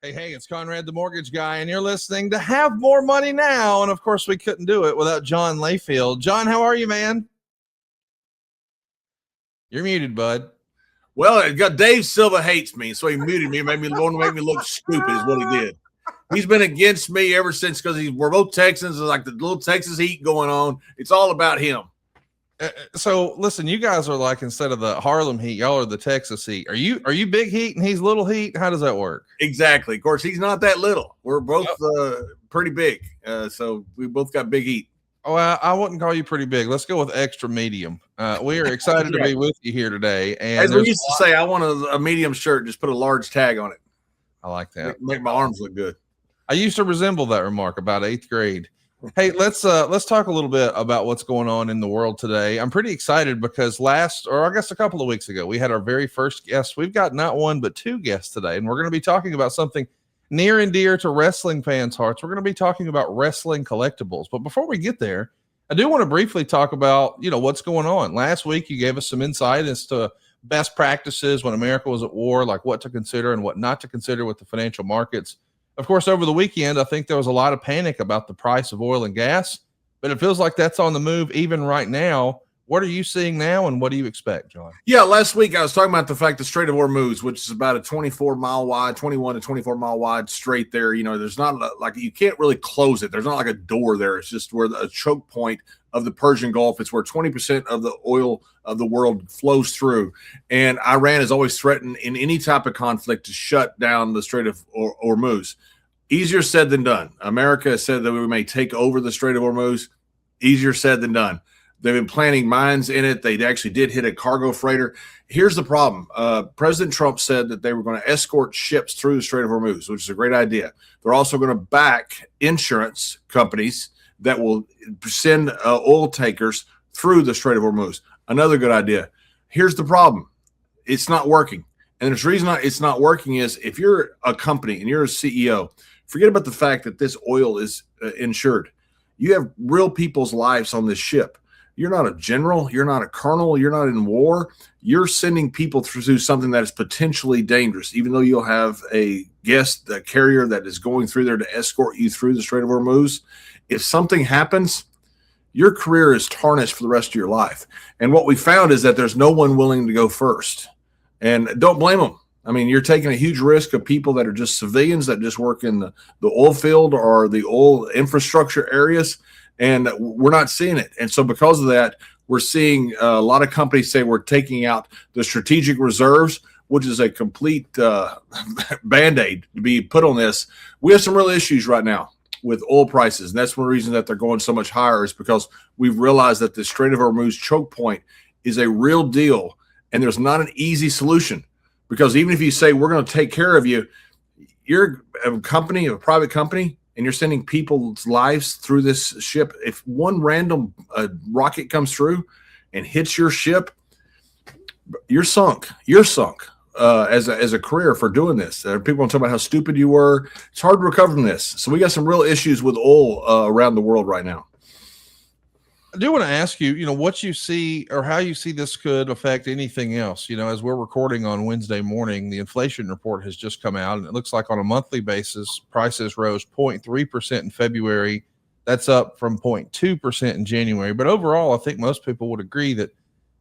Hey, it's Conrad, the mortgage guy, and you're listening to Have More Money Now. And of course, we couldn't do it without John Layfield. John, how are you, man? You're muted, bud. Well, it got Dave Silva hates me, so he muted me, made me look stupid, is what he did. He's been against me ever since because we're both Texans. There's like the little Texas heat going on. It's all about him. So listen, you guys are like, instead of the Harlem Heat, y'all are the Texas Heat. Are you big heat and he's little heat? How does that work? Exactly. Of course, he's not that little. We're both pretty big, so we both got big heat. Oh, I wouldn't call you pretty big. Let's go with extra medium. We are excited to be with you here today. And as we used to say, I want a medium shirt. Just put a large tag on it. I like that. Make my arms look good. I used to resemble that remark about 8th grade. Hey, let's talk a little bit about what's going on in the world today. I'm pretty excited because a couple of weeks ago, we had our very first guest. We've got not one, but two guests today, and we're going to be talking about something near and dear to wrestling fans' hearts. We're going to be talking about wrestling collectibles. But before we get there, I do want to briefly talk about, what's going on. Last week, you gave us some insight as to best practices when America was at war, like what to consider and what not to consider with the financial markets. Of course, over the weekend, I think there was a lot of panic about the price of oil and gas, but it feels like that's on the move even right now. What are you seeing now, and what do you expect, John? Yeah, last week I was talking about the fact the Strait of Hormuz, which is about a 21 to 24 mile wide strait there. There's not you can't really close it. There's not like a door there. It's just where a choke point of the Persian Gulf. It's where 20% of the oil of the world flows through. And Iran has always threatened in any type of conflict to shut down the Strait of Hormuz. Easier said than done. America has said that we may take over the Strait of Hormuz. Easier said than done. They've been planting mines in it. They actually did hit a cargo freighter. Here's the problem. President Trump said that they were going to escort ships through the Strait of Hormuz, which is a great idea. They're also going to back insurance companies that will send oil tankers through the Strait of Hormuz. Another good idea. Here's the problem. It's not working. And the reason it's not working is if you're a company and you're a CEO, forget about the fact that this oil is insured. You have real people's lives on this ship. You're not a general. You're not a colonel. You're not in war. You're sending people through something that is potentially dangerous, even though you'll have a carrier that is going through there to escort you through the Strait of Hormuz. If something happens, your career is tarnished for the rest of your life. And what we found is that there's no one willing to go first. And don't blame them. I mean, you're taking a huge risk of people that are just civilians that just work in the oil field or the oil infrastructure areas, and we're not seeing it. And so because of that, we're seeing a lot of companies say we're taking out the strategic reserves, which is a complete Band-Aid to be put on this. We have some real issues right now with oil prices, and that's one reason that they're going so much higher is because we've realized that the Strait of Hormuz choke point is a real deal, and there's not an easy solution. Because even if you say we're going to take care of you, you're a private company, and you're sending people's lives through this ship. If one random rocket comes through and hits your ship, you're sunk. You're sunk as a career for doing this. People want to talk about how stupid you were. It's hard to recover from this. So we got some real issues with oil around the world right now. I do want to ask you, what you see or how you see this could affect anything else. As we're recording on Wednesday morning, the inflation report has just come out, and it looks like on a monthly basis, prices rose 0.3% in February. That's up from 0.2% in January. But overall, I think most people would agree that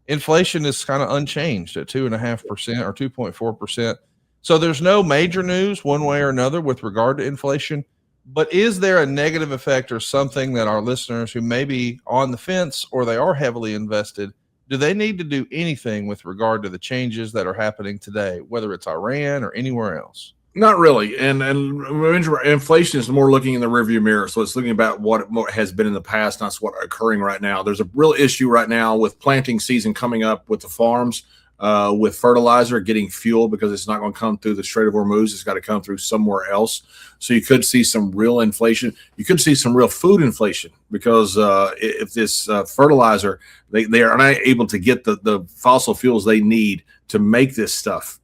inflation is kind of unchanged at 2.5% or 2.4%. So there's no major news one way or another with regard to inflation. But is there a negative effect or something that our listeners who may be on the fence or they are heavily invested, do they need to do anything with regard to the changes that are happening today, whether it's Iran or anywhere else? Not really. And inflation is more looking in the rearview mirror. So it's looking about what has been in the past, not what's occurring right now. There's a real issue right now with planting season coming up with the farms. With fertilizer, getting fuel, because it's not going to come through the Strait of Hormuz. It's got to come through somewhere else. So you could see some real inflation. You could see some real food inflation because if this fertilizer, they are not able to get the fossil fuels they need to make this stuff,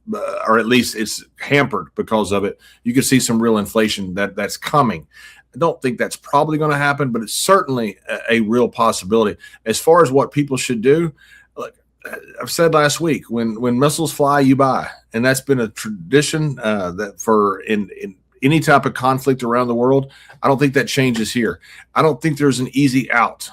or at least it's hampered because of it. You could see some real inflation that's coming. I don't think that's probably going to happen, but it's certainly a real possibility. As far as what people should do, I've said last week, when missiles fly, you buy, and that's been a tradition that for in any type of conflict around the world, I don't think that changes here. I don't think there's an easy out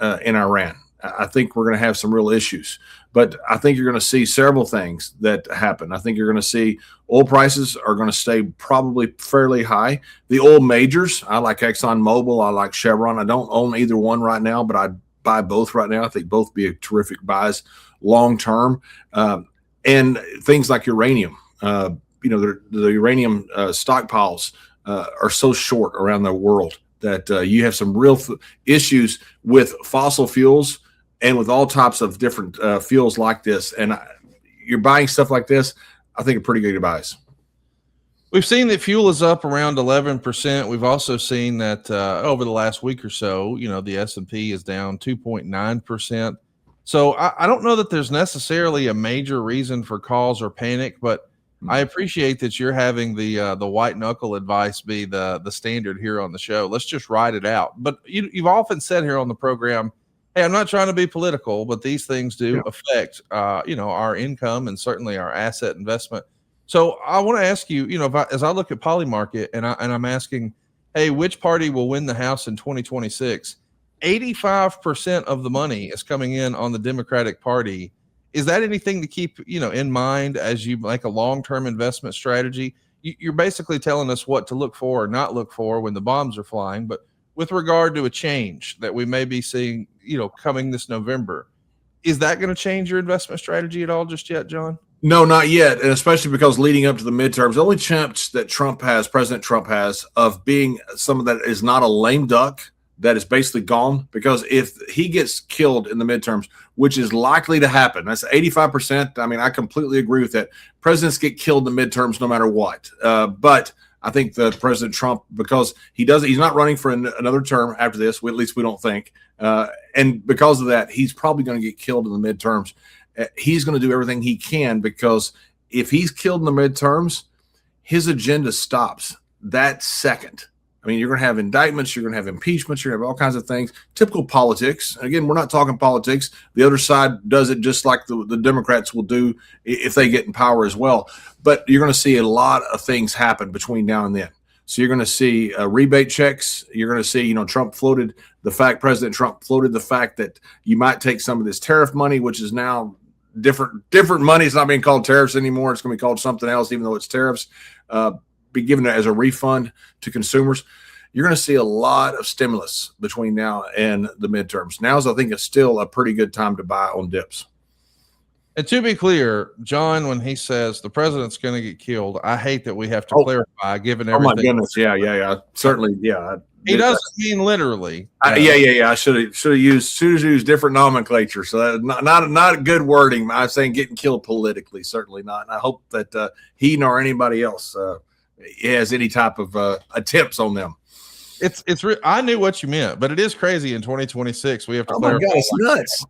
in Iran. I think we're going to have some real issues, but I think you're going to see several things that happen. I think you're going to see oil prices are going to stay probably fairly high. The oil majors, I like ExxonMobil, I like Chevron. I don't own either one right now, but I'd buy both right now. I think both be a terrific buys long term. And things like uranium, the uranium stockpiles are so short around the world that you have some real issues with fossil fuels and with all types of different fuels like this. And you're buying stuff like this, I think are pretty good buys. We've seen that fuel is up around 11%. We've also seen that over the last week or so, the S&P is down 2.9%. So I don't know that there's necessarily a major reason for calls or panic, but I appreciate that you're having the white knuckle advice be the standard here on the show. Let's just ride it out. But you've often said here on the program, hey, I'm not trying to be political, but these things do affect, our income and certainly our asset investment. So I want to ask you, as I look at Polymarket and I'm asking, hey, which party will win the House in 2026? 85% of the money is coming in on the Democratic Party. Is that anything to keep, in mind as you make a long-term investment strategy? You're basically telling us what to look for or not look for when the bombs are flying, but with regard to a change that we may be seeing, coming this November, is that going to change your investment strategy at all just yet, John? No, not yet. And especially because leading up to the midterms, the only chance that President Trump has of being someone that is not a lame duck, that is basically gone, because if he gets killed in the midterms, which is likely to happen, that's 85%. I mean, I completely agree with that. Presidents get killed in the midterms no matter what. But I think that President Trump, because he's not running for another term after this, at least we don't think. And because of that, he's probably going to get killed in the midterms. He's going to do everything he can, because if he's killed in the midterms, his agenda stops that second. I mean, you're going to have indictments, you're going to have impeachments, you're going to have all kinds of things. Typical politics. Again, we're not talking politics. The other side does it just like the Democrats will do if they get in power as well. But you're going to see a lot of things happen between now and then. So you're going to see rebate checks. You're going to see, President Trump floated the fact that you might take some of this tariff money, which is now different money. It's not being called tariffs anymore. It's going to be called something else, even though it's tariffs. Be given as a refund to consumers. You're going to see a lot of stimulus between now and the midterms. Now's, I think, is still a pretty good time to buy on dips. And to be clear, John, when he says the president's going to get killed, I hate that we have to clarify, given everything. Oh my goodness, yeah, certainly, yeah. He doesn't mean literally. Yeah. I should have used different nomenclature. So that's not good wording. I'm saying getting killed politically, certainly not. And I hope that he nor anybody else has any type of attempts on them. I knew what you meant, but it is crazy in 2026. We have to clarify. Oh my God, it's nuts.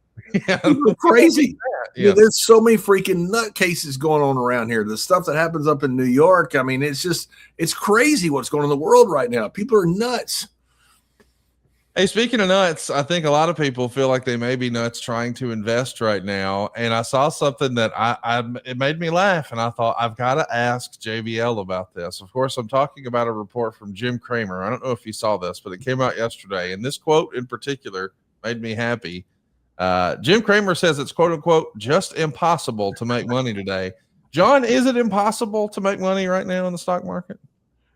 Yeah. Crazy. Yeah. There's so many freaking nut cases going on around here. The stuff that happens up in New York. I mean, it's crazy what's going on in the world right now. People are nuts. Hey, speaking of nuts, I think a lot of people feel like they may be nuts trying to invest right now. And I saw something that it made me laugh, and I thought I've got to ask JBL about this. Of course, I'm talking about a report from Jim Cramer. I don't know if you saw this, but it came out yesterday. And this quote in particular made me happy. Jim Cramer says it's quote unquote just impossible to make money today. John, is it impossible to make money right now in the stock market?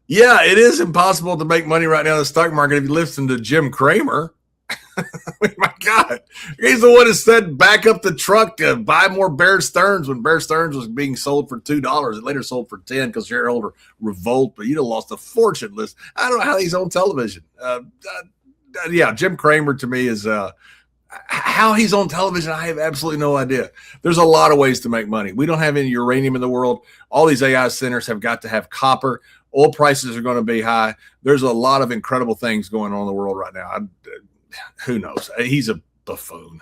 Yeah, it is impossible to make money right now in the stock market if you listen to Jim Cramer. I mean, my God, he's the one that said back up the truck to buy more Bear Stearns when Bear Stearns was being sold for $2. It later sold for $10 because shareholder revolt, but you'd have lost a fortune. List. I don't know how he's on television. Yeah, Jim Cramer to me is how he's on television. I have absolutely no idea. There's a lot of ways to make money. We don't have any uranium in the world. All these AI centers have got to have copper. Oil prices are going to be high. There's a lot of incredible things going on in the world right now. Who knows? He's a buffoon.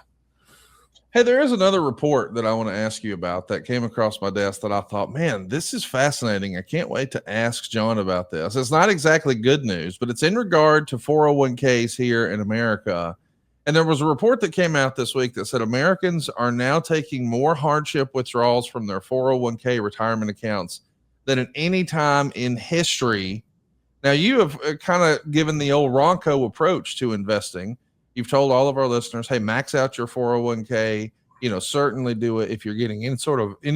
Hey, there is another report that I want to ask you about that came across my desk that I thought, man, this is fascinating. I can't wait to ask John about this. It's not exactly good news, but it's in regard to 401ks here in America. And there was a report that came out this week that said Americans are now taking more hardship withdrawals from their 401k retirement accounts than at any time in history Now you have kind of given the old Ronco approach to investing. You've told all of our listeners, hey, max out your 401k, certainly do it if you're getting any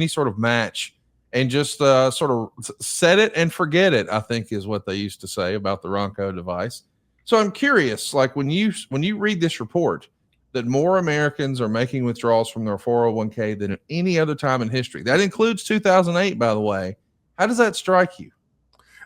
sort of match, and just sort of set it and forget it, I think is what they used to say about the Ronco device. So I'm curious, like when you read this report that more Americans are making withdrawals from their 401k than at any other time in history. That includes 2008, by the way. How does that strike you?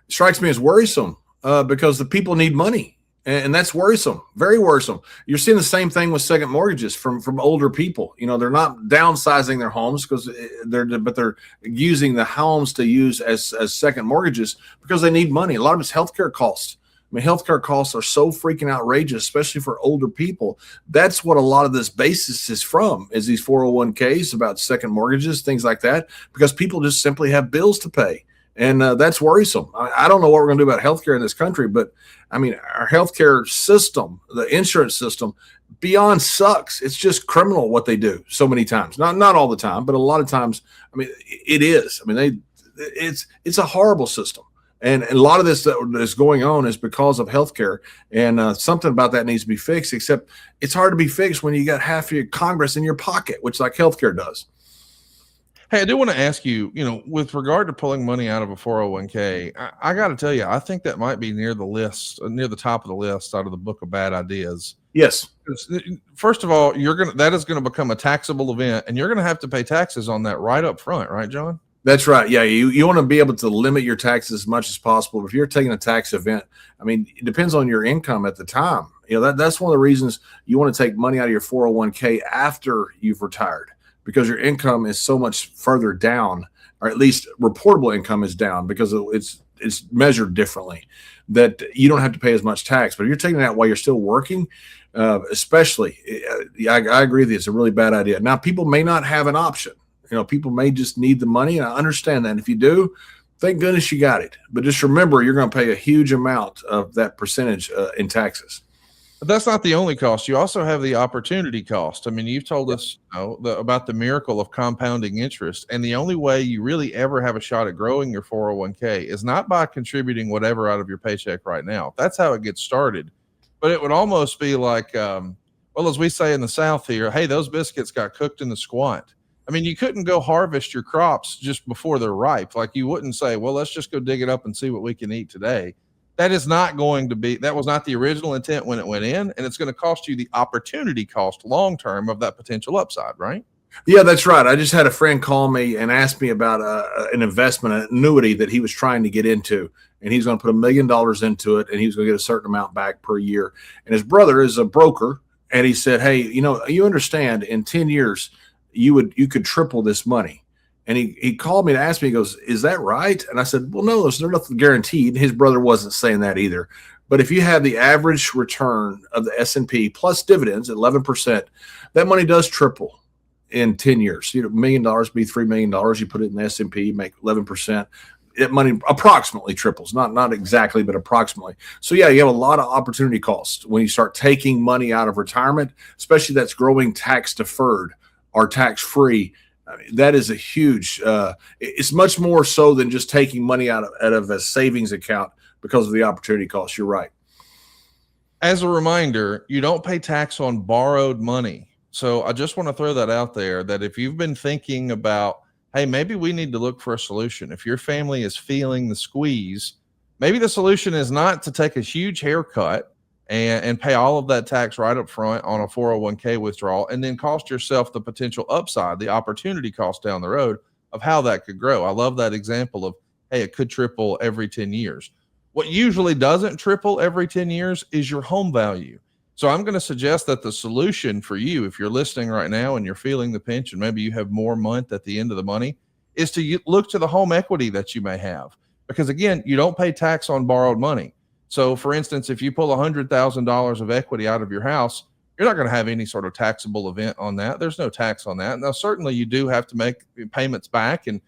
It strikes me as worrisome because the people need money. And that's worrisome, very worrisome. You're seeing the same thing with second mortgages from older people. They're not downsizing their homes because they're using the homes to use as second mortgages because they need money. A lot of it's healthcare costs. I mean, healthcare costs are so freaking outrageous, especially for older people. That's what a lot of this basis is from, is these 401ks, about second mortgages, things like that, because people just simply have bills to pay. And that's worrisome. I don't know what we're going to do about healthcare in this country, but I mean, our healthcare system, the insurance system, beyond sucks. It's just criminal what they do so many times. Not all the time, but a lot of times. I mean, it is. I mean, it's a horrible system. And a lot of this that is going on is because of healthcare, and something about that needs to be fixed. Except it's hard to be fixed when you got half of your Congress in your pocket, which like healthcare does. Hey, I do want to ask you, with regard to pulling money out of a 401k, I got to tell you, I think that might be near the top of the list out of the book of bad ideas. Yes. First of all, that is going to become a taxable event, and you're going to have to pay taxes on that right up front, right, John? That's right. Yeah, you want to be able to limit your taxes as much as possible. If you're taking a tax event, I mean, it depends on your income at the time. That's one of the reasons you want to take money out of your 401k after you've retired, because your income is so much further down, or at least reportable income is down because it's measured differently, that you don't have to pay as much tax. But if you're taking that while you're still working, especially, I agree with you. It's a really bad idea. Now, people may not have an option. People may just need the money, and I understand that. And if you do, thank goodness you got it. But just remember, you're going to pay a huge amount of that percentage in taxes. But that's not the only cost. You also have the opportunity cost. I mean, you've told us about the miracle of compounding interest. And the only way you really ever have a shot at growing your 401k is not by contributing whatever out of your paycheck right now. That's how it gets started. But it would almost be like, as we say in the South here, hey, those biscuits got cooked in the squat. I mean, you couldn't go harvest your crops just before they're ripe. Like you wouldn't say, well, let's just go dig it up and see what we can eat today. That was not the original intent when it went in, and it's going to cost you the opportunity cost long-term of that potential upside, right? Yeah, that's right. I just had a friend call me and ask me about an investment, an annuity that he was trying to get into, and he's going to put $1 million into it, and he was going to get a certain amount back per year. And his brother is a broker, and he said, hey, you understand in 10 years, you could triple this money. And he called me to ask me, he goes, is that right? And I said, well, no, there's nothing guaranteed. His brother wasn't saying that either. But if you have the average return of the S&P plus dividends at 11%, that money does triple in 10 years. $1 million be $3 million. You put it in the S&P, you make 11%. That money approximately triples, not exactly, but approximately. So yeah, you have a lot of opportunity costs when you start taking money out of retirement, especially that's growing tax deferred or tax free. I mean, that is a huge, it's much more so than just taking money out of a savings account because of the opportunity cost. You're right. As a reminder, you don't pay tax on borrowed money. So I just want to throw that out there, that if you've been thinking about, hey, maybe we need to look for a solution. If your family is feeling the squeeze, maybe the solution is not to take a huge haircut and pay all of that tax right up front on a 401k withdrawal, and then cost yourself the potential upside, the opportunity cost down the road of how that could grow. I love that example of, hey, it could triple every 10 years. What usually doesn't triple every 10 years is your home value. So I'm going to suggest that the solution for you, if you're listening right now and you're feeling the pinch and maybe you have more month at the end of the money, is to look to the home equity that you may have. Because again, you don't pay tax on borrowed money. So for instance, if you pull $100,000 of equity out of your house, you're not going to have any sort of taxable event on that. There's no tax on that. Now, certainly you do have to make payments back, and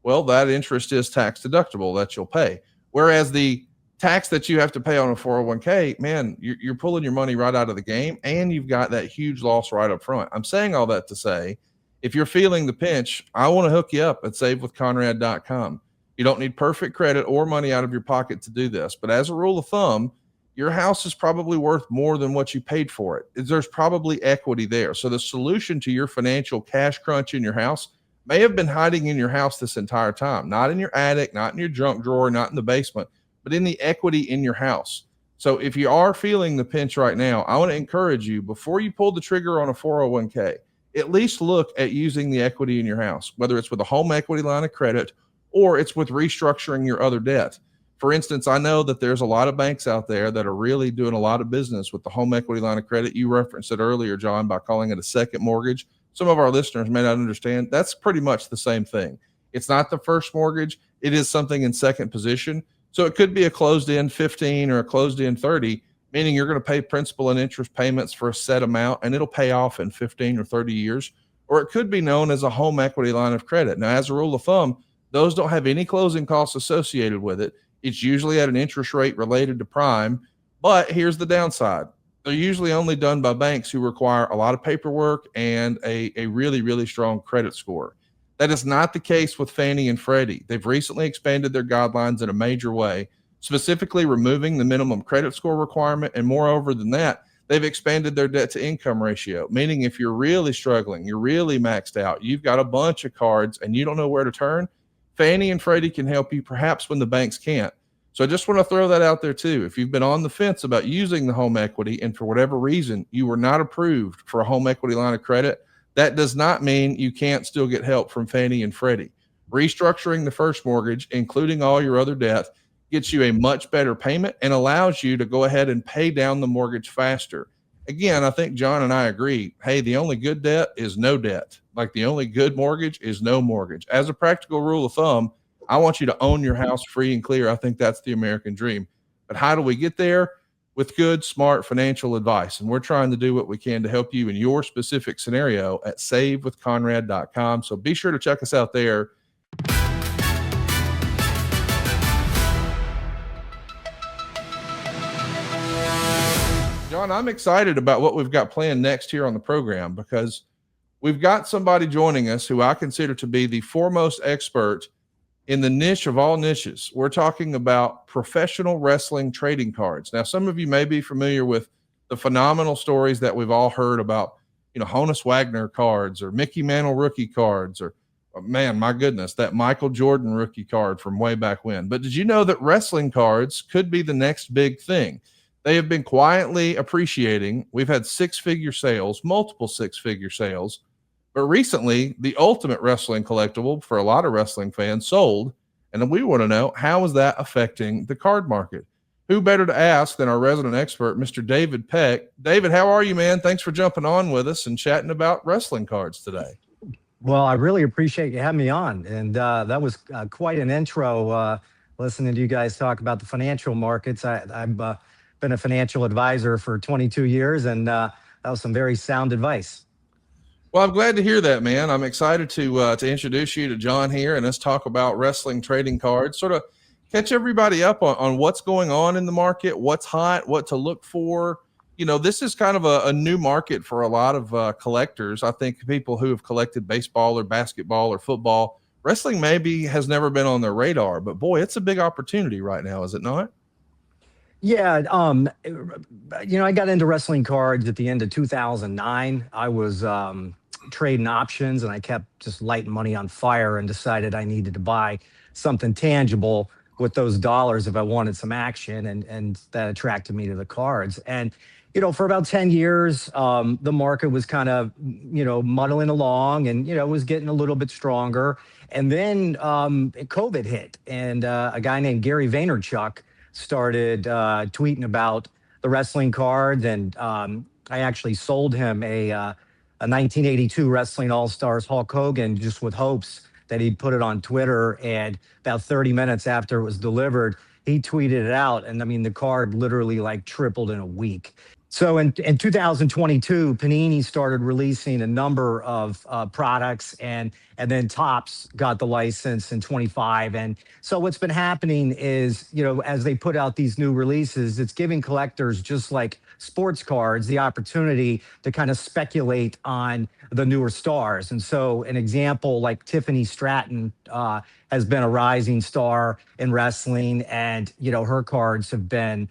well, that interest is tax deductible that you'll pay. Whereas the tax that you have to pay on a 401k, man, you're pulling your money right out of the game, and you've got that huge loss right up front. I'm saying all that to say, if you're feeling the pinch, I want to hook you up at savewithconrad.com. You don't need perfect credit or money out of your pocket to do this. But as a rule of thumb, your house is probably worth more than what you paid for it. There's probably equity there. So the solution to your financial cash crunch in your house may have been hiding in your house this entire time, not in your attic, not in your junk drawer, not in the basement, but in the equity in your house. So if you are feeling the pinch right now, I want to encourage you, before you pull the trigger on a 401k, at least look at using the equity in your house, whether it's with a home equity line of credit or it's with restructuring your other debt. For instance, I know that there's a lot of banks out there that are really doing a lot of business with the home equity line of credit. You referenced it earlier, John, by calling it a second mortgage. Some of our listeners may not understand. That's pretty much the same thing. It's not the first mortgage. It is something in second position. So it could be a closed in 15 or a closed in 30, meaning you're going to pay principal and interest payments for a set amount and it'll pay off in 15 or 30 years. Or it could be known as a home equity line of credit. Now, as a rule of thumb, those don't have any closing costs associated with it. It's usually at an interest rate related to prime. But here's the downside. They're usually only done by banks who require a lot of paperwork and a really, really strong credit score. That is not the case with Fannie and Freddie. They've recently expanded their guidelines in a major way, specifically removing the minimum credit score requirement. And moreover than that, they've expanded their debt to income ratio, meaning if you're really struggling, you're really maxed out, you've got a bunch of cards and you don't know where to turn, Fannie and Freddie can help you perhaps when the banks can't. So I just want to throw that out there too. If you've been on the fence about using the home equity and for whatever reason you were not approved for a home equity line of credit, that does not mean you can't still get help from Fannie and Freddie. Restructuring the first mortgage, including all your other debt, gets you a much better payment and allows you to go ahead and pay down the mortgage faster. Again, I think John and I agree. Hey, the only good debt is no debt. Like the only good mortgage is no mortgage. As a practical rule of thumb, I want you to own your house free and clear. I think that's the American dream. But how do we get there? With good, smart financial advice. And we're trying to do what we can to help you in your specific scenario at savewithconrad.com. So be sure to check us out there. John, I'm excited about what we've got planned next here on the program because we've got somebody joining us who I consider to be the foremost expert in the niche of all niches. We're talking about professional wrestling trading cards. Now, some of you may be familiar with the phenomenal stories that we've all heard about, Honus Wagner cards or Mickey Mantle rookie cards or, man, my goodness, that Michael Jordan rookie card from way back when. But did you know that wrestling cards could be the next big thing? They have been quietly appreciating. We've had six-figure sales, multiple six-figure sales. But recently, the ultimate wrestling collectible for a lot of wrestling fans sold. And we want to know, how is that affecting the card market? Who better to ask than our resident expert, Mr. David Peck. David, how are you, man? Thanks for jumping on with us and chatting about wrestling cards today. Well, I really appreciate you having me on. And that was quite an intro, listening to you guys talk about the financial markets. I've been a financial advisor for 22 years, and that was some very sound advice. Well, I'm glad to hear that, man. I'm excited to introduce you to John here and us talk about wrestling trading cards, sort of catch everybody up on what's going on in the market, what's hot, what to look for. This is kind of a new market for a lot of collectors. I think people who have collected baseball or basketball or football, wrestling maybe has never been on their radar, but boy, it's a big opportunity right now, is it not? Yeah, I got into wrestling cards at the end of 2009. I was trading options, and I kept just lighting money on fire and decided I needed to buy something tangible with those dollars if I wanted some action, and that attracted me to the cards. And for about 10 years, the market was kind of, muddling along, and it was getting a little bit stronger. And then COVID hit, and a guy named Gary Vaynerchuk started tweeting about the wrestling cards, and I actually sold him a 1982 Wrestling All-Stars Hulk Hogan just with hopes that he'd put it on Twitter. And about 30 minutes after it was delivered, he tweeted it out. And I mean, the card literally like tripled in a week. So in 2022, Panini started releasing a number of products, and then Topps got the license in 25. And so what's been happening is, as they put out these new releases, it's giving collectors, just like sports cards, the opportunity to kind of speculate on the newer stars. And so an example like Tiffany Stratton has been a rising star in wrestling, and her cards have been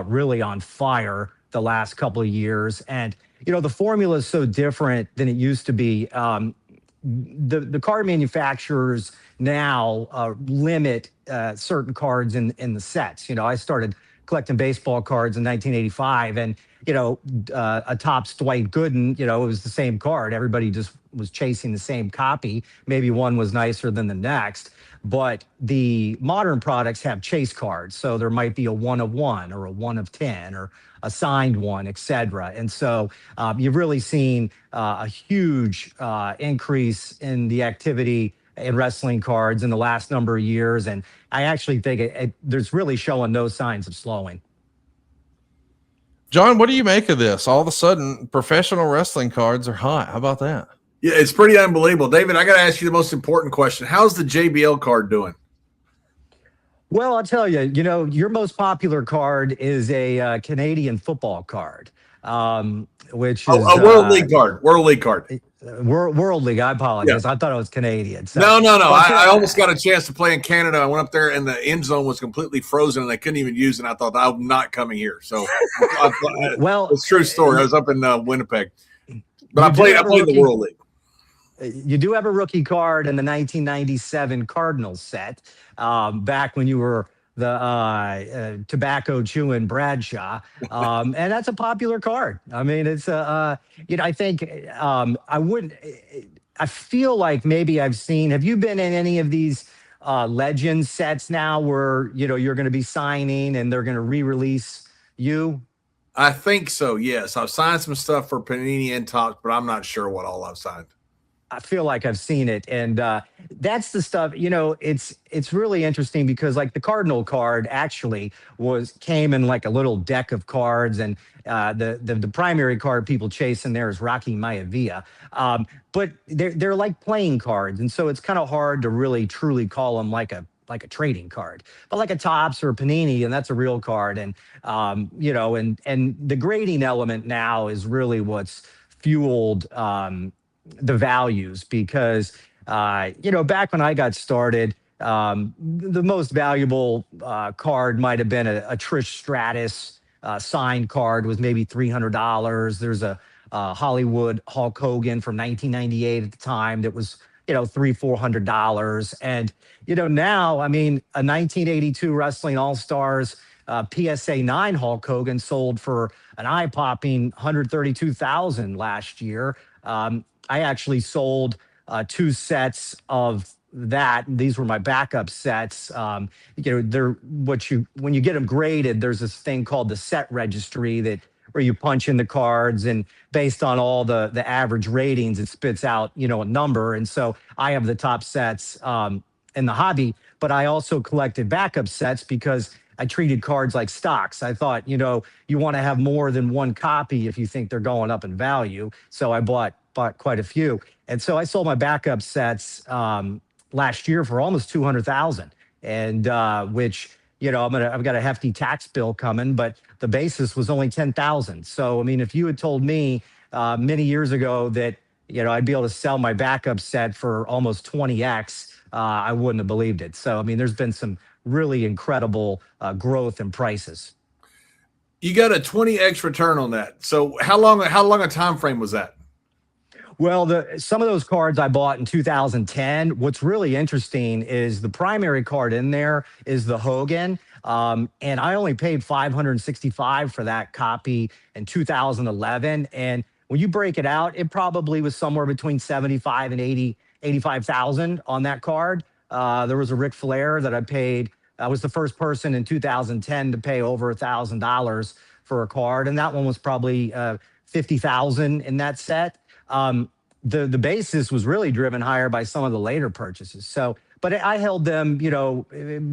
really on fire the last couple of years. And the formula is so different than it used to be. The card manufacturers now limit certain cards in the sets. I started collecting baseball cards in 1985, and a Topps Dwight Gooden, it was the same card. Everybody just was chasing the same copy. Maybe one was nicer than the next. But the modern products have chase cards. So there might be a 1 of 1 or a 1 of 10 or a signed one, et cetera. And so you've really seen a huge increase in the activity in wrestling cards in the last number of years. And I actually think there's really showing no signs of slowing. John, what do you make of this? All of a sudden, professional wrestling cards are hot. How about that? Yeah, it's pretty unbelievable. David, I got to ask you the most important question. How's the JBL card doing? Well, I'll tell you, your most popular card is a Canadian football card, which is a World League card. World League card. World League. I apologize. Yeah. I thought it was Canadian. So. No. I almost got a chance to play in Canada. I went up there and the end zone was completely frozen and they couldn't even use it. And I thought, I'm not coming here. So, well, it's a true story. I was up in Winnipeg, but I played the World League. You do have a rookie card in the 1997 Cardinals set, back when you were the tobacco chewing Bradshaw, and that's a popular card. I mean, it's I think I feel like maybe I've seen. Have you been in any of these legend sets now where you're going to be signing and they're going to re-release you? I think so. Yes, I've signed some stuff for Panini and Topps, but I'm not sure what all I've signed. I feel like I've seen it. And that's the stuff, it's really interesting because like the Cardinal card actually came in like a little deck of cards, and the primary card people chase in there is Rocky Maivia. But they're like playing cards. And so it's kind of hard to really truly call them like a trading card, but like a Topps or a Panini, and that's a real card. And, and the grading element now is really what's fueled the values, because back when I got started, the most valuable card might have been a Trish Stratus signed card, was maybe $300. There's a Hollywood Hulk Hogan from 1998 at the time that was $300-400. And now, I mean, a 1982 Wrestling All-Stars PSA 9 Hulk Hogan sold for an eye-popping $132,000 last year. I actually sold 2 sets of that. These were my backup sets. When you get them graded, there's this thing called the set registry where you punch in the cards, and based on all the average ratings, it spits out a number. And so I have the top sets in the hobby, but I also collected backup sets because I treated cards like stocks. I thought, you want to have more than one copy if you think they're going up in value. So I bought quite a few. And so I sold my backup sets last year for almost $200,000, and which, I've got a hefty tax bill coming, but the basis was only $10,000. So, I mean, if you had told me many years ago that, I'd be able to sell my backup set for almost 20x, I wouldn't have believed it. So, I mean, there's been some really incredible growth in prices. You got a 20x return on that. So how long a time frame was that? Well, some of those cards I bought in 2010. What's really interesting is the primary card in there is the Hogan. And I only paid $565 for that copy in 2011. And when you break it out, it probably was somewhere between 75 and 85,000 on that card. There was a Ric Flair that I paid. I was the first person in 2010 to pay over $1,000 for a card. And that one was probably 50,000 in that set. The basis was really driven higher by some of the later purchases. So, but I held them,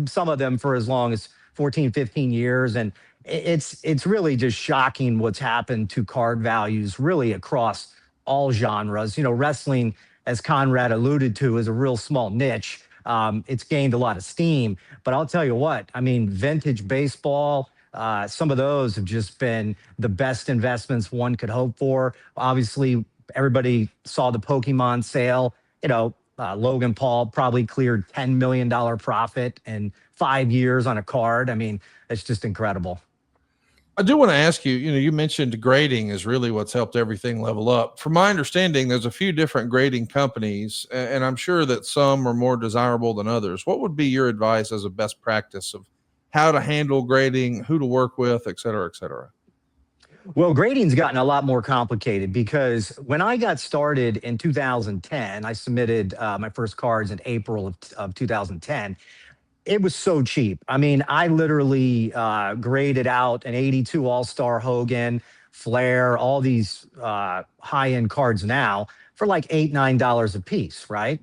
some of them for as long as 14, 15 years. And it's really just shocking what's happened to card values really across all genres. Wrestling, as Conrad alluded to, is a real small niche. It's gained a lot of steam, but I'll tell you what, I mean, vintage baseball, some of those have just been the best investments one could hope for. Obviously, everybody saw the Pokemon sale. Logan Paul probably cleared $10 million profit in 5 years on a card. I mean, it's just incredible. I do want to ask you, you mentioned grading is really what's helped everything level up. From my understanding, there's a few different grading companies, and I'm sure that some are more desirable than others. What would be your advice as a best practice of how to handle grading, who to work with, et cetera, et cetera? Well, grading's gotten a lot more complicated because when I got started in 2010, I submitted my first cards in April of 2010. It was so cheap. I mean, I literally graded out an 82 All-Star Hogan, Flair, all these high-end cards now for like $8, $9 a piece, right?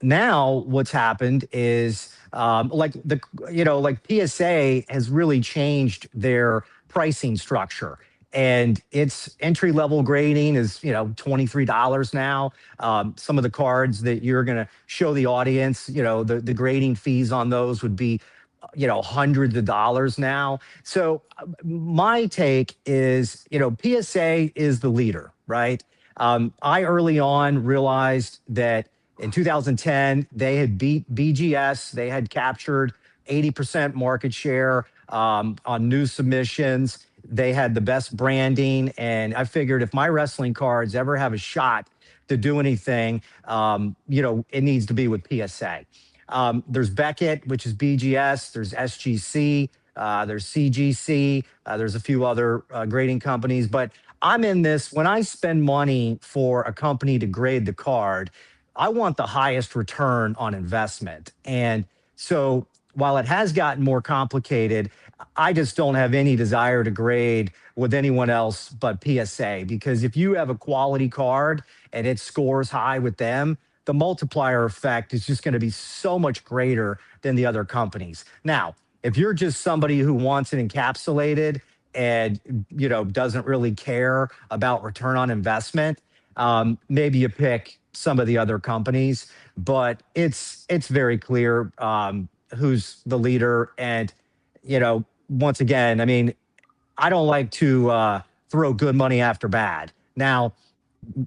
Now what's happened is like PSA has really changed their pricing structure. And its entry level grading is, $23 now. Some of the cards that you're going to show the audience, the grading fees on those would be, hundreds of dollars now. So my take is, PSA is the leader, right? I early on realized that in 2010, they had beat BGS. They had captured 80% market share on new submissions. They had the best branding. And I figured if my wrestling cards ever have a shot to do anything, it needs to be with PSA. There's Beckett, which is BGS. There's SGC. There's CGC. There's a few other grading companies. But I'm in this, when I spend money for a company to grade the card, I want the highest return on investment. And so while it has gotten more complicated, I just don't have any desire to grade with anyone else but PSA, because if you have a quality card and it scores high with them, the multiplier effect is just going to be so much greater than the other companies. Now, if you're just somebody who wants it encapsulated and doesn't really care about return on investment, maybe you pick some of the other companies, but it's very clear who's the leader. And once again, I mean, I don't like to throw good money after bad. Now,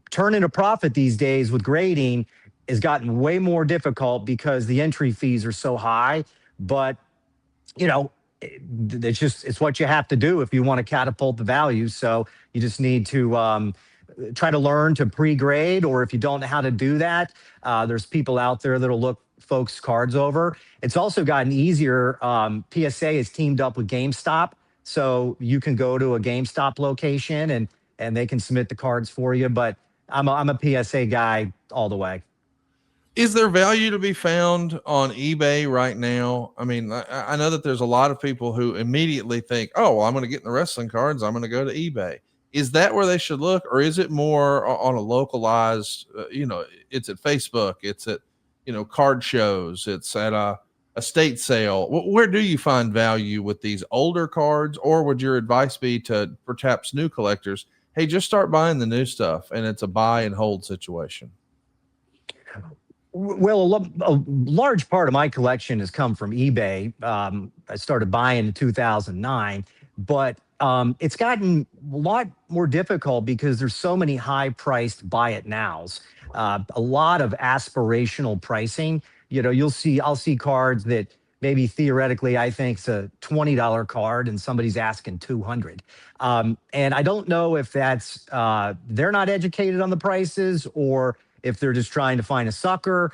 turning a profit these days with grading has gotten way more difficult because the entry fees are so high. But it's what you have to do if you want to catapult the value. So you just need to try to learn to pre-grade, or if you don't know how to do that, there's people out there that'll look folks' cards over. It's also gotten easier. PSA has teamed up with GameStop, so you can go to a GameStop location and they can submit the cards for you. But I'm a PSA guy all the way. Is there value to be found on eBay right now? I mean, I know that there's a lot of people who immediately think, oh, well, I'm going to get in the wrestling cards, I'm going to go to eBay. Is that where they should look, or is it more on a localized, it's at Facebook, it's at, card shows, it's at a estate sale? Where do you find value with these older cards, or would your advice be to perhaps new collectors, hey, just start buying the new stuff and it's a buy and hold situation? Well, a large part of my collection has come from eBay. I started buying in 2009, but it's gotten a lot more difficult because there's so many high-priced buy it nows. A lot of aspirational pricing. I'll see cards that maybe theoretically I think it's a $20 card and somebody's asking 200. And I don't know if that's they're not educated on the prices, or if they're just trying to find a sucker.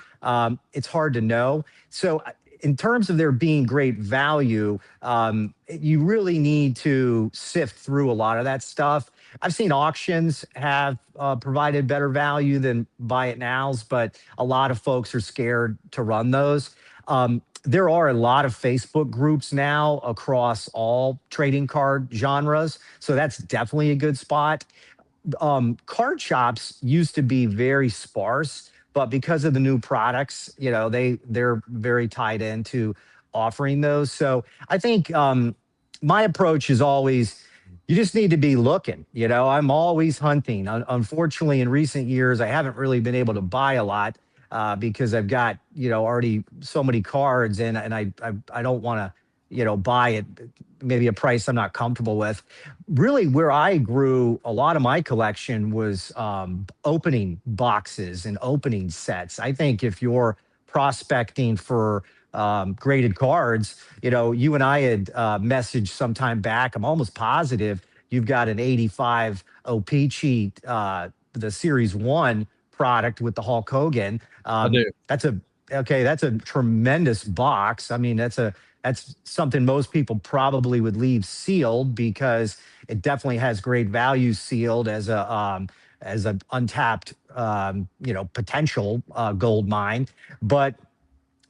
It's hard to know. So in terms of there being great value, you really need to sift through a lot of that stuff. I've seen auctions have provided better value than buy it nows, but a lot of folks are scared to run those. There are a lot of Facebook groups now across all trading card genres, so that's definitely a good spot. Card shops used to be very sparse, but because of the new products, they're very tied into offering those. So I think my approach is always, you just need to be looking. I'm always hunting. Unfortunately, in recent years, I haven't really been able to buy a lot because I've got already so many cards, and I don't want to buy at maybe a price I'm not comfortable with. Really, where I grew a lot of my collection was opening boxes and opening sets. I think if you're prospecting for graded cards, you and I had messaged some time back. I'm almost positive you've got an 85 OP cheat, the Series 1 product with the Hulk Hogan. I do. That's a tremendous box. I mean, that's something most people probably would leave sealed because it definitely has great value sealed as a untapped potential gold mine. But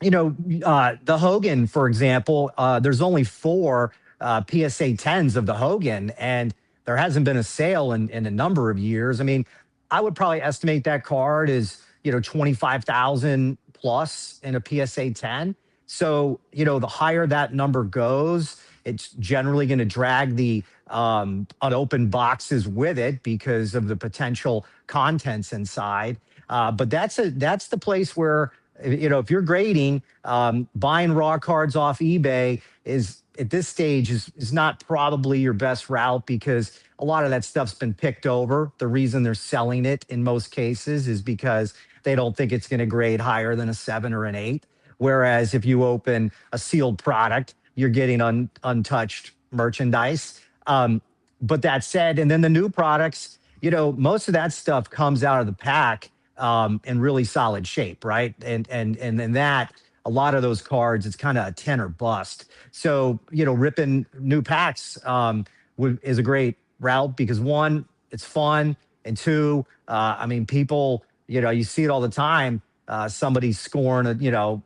the Hogan, for example, there's only four PSA 10s of the Hogan, and there hasn't been a sale in a number of years. I mean, I would probably estimate that card is 25,000 plus in a PSA 10. So the higher that number goes, it's generally going to drag the unopened boxes with it because of the potential contents inside. But that's the place where if you're grading, buying raw cards off eBay is at this stage is not probably your best route because a lot of that stuff's been picked over. The reason they're selling it in most cases is because they don't think it's going to grade higher than a 7 or an 8. Whereas if you open a sealed product, you're getting untouched merchandise. But that said, and then the new products, most of that stuff comes out of the pack in really solid shape, right? And then that, a lot of those cards, it's kind of a 10 or bust. So, ripping new packs is a great route because one, it's fun, and two, I mean, people, you see it all the time. Somebody's scoring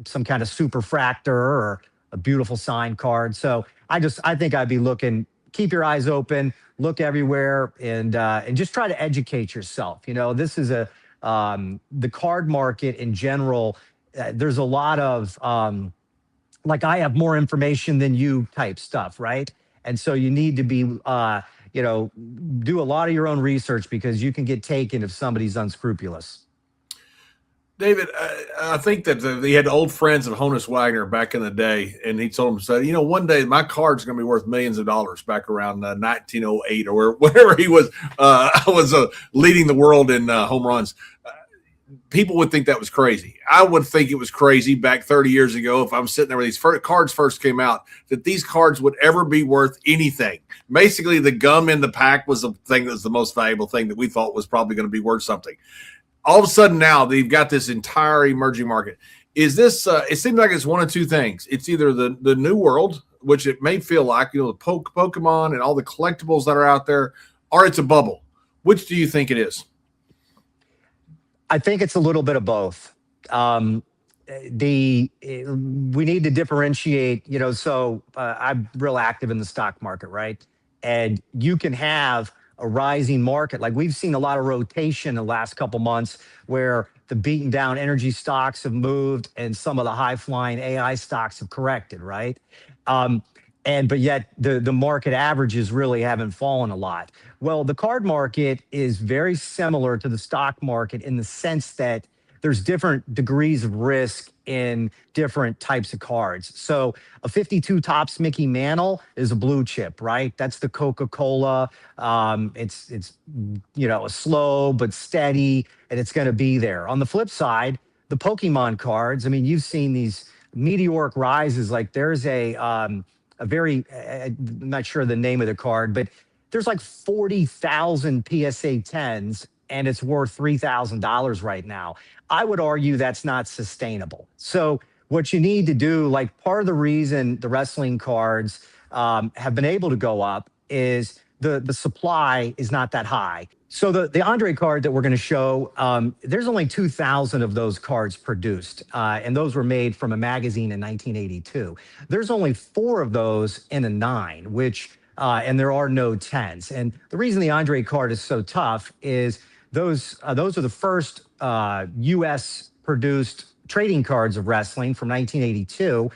some kind of super fractor or a beautiful signed card. So I think I'd be looking, keep your eyes open, look everywhere, and just try to educate yourself. This is the card market in general. There's a lot of like I have more information than you type stuff, right? And so you need to be do a lot of your own research because you can get taken if somebody's unscrupulous. David, I think that he had old friends of Honus Wagner back in the day, and he told him, said, one day my card's going to be worth millions of dollars back around 1908 or whenever he was leading the world in home runs. People would think that was crazy. I would think it was crazy back 30 years ago if I'm sitting there when these cards first came out, that these cards would ever be worth anything. Basically, the gum in the pack was the thing that was the most valuable thing that we thought was probably going to be worth something. All of a sudden now they've got this entire emerging market. Is this it seems like it's one of two things. It's either the new world, which it may feel like, the Pokemon and all the collectibles that are out there, or it's a bubble. Which do you think it is? I think it's a little bit of both. We need to differentiate, so I'm real active in the stock market, right? And you can have a rising market. Like we've seen a lot of rotation in the last couple months where the beaten down energy stocks have moved and some of the high flying AI stocks have corrected, right? But yet the market averages really haven't fallen a lot. Well, the card market is very similar to the stock market in the sense that there's different degrees of risk in different types of cards. So a 52 Topps Mickey Mantle is a blue chip, right? That's the Coca-Cola. It's slow but steady, and it's going to be there. On the flip side, the Pokemon cards, I mean, you've seen these meteoric rises. Like there's a very, I'm not sure the name of the card, but there's like 40,000 PSA 10s and it's worth $3,000 right now. I would argue that's not sustainable. So what you need to do, like part of the reason the wrestling cards have been able to go up is the supply is not that high. So the Andre card that we're going to show, there's only 2,000 of those cards produced, and those were made from a magazine in 1982. There's only 4 of those in a 9, which and there are no 10s. And the reason the Andre card is so tough is those are the first U.S. produced trading cards of wrestling from 1982.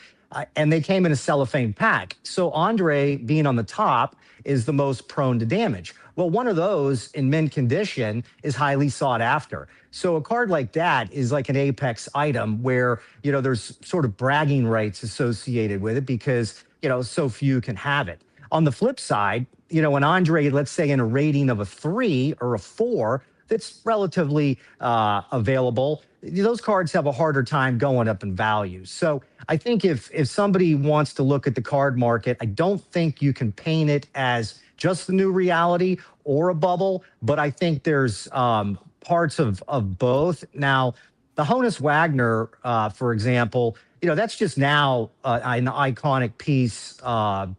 and they came in a cellophane pack. So Andre, being on the top, is the most prone to damage. Well, one of those in mint condition is highly sought after. So a card like that is like an apex item where, there's sort of bragging rights associated with it because, so few can have it. On the flip side, an Andre, let's say in a rating of a 3 or a 4, that's relatively available, those cards have a harder time going up in value. So I think if somebody wants to look at the card market, I don't think you can paint it as just the new reality or a bubble, but I think there's parts of both. Now, the Honus Wagner, for example, that's just now an iconic piece of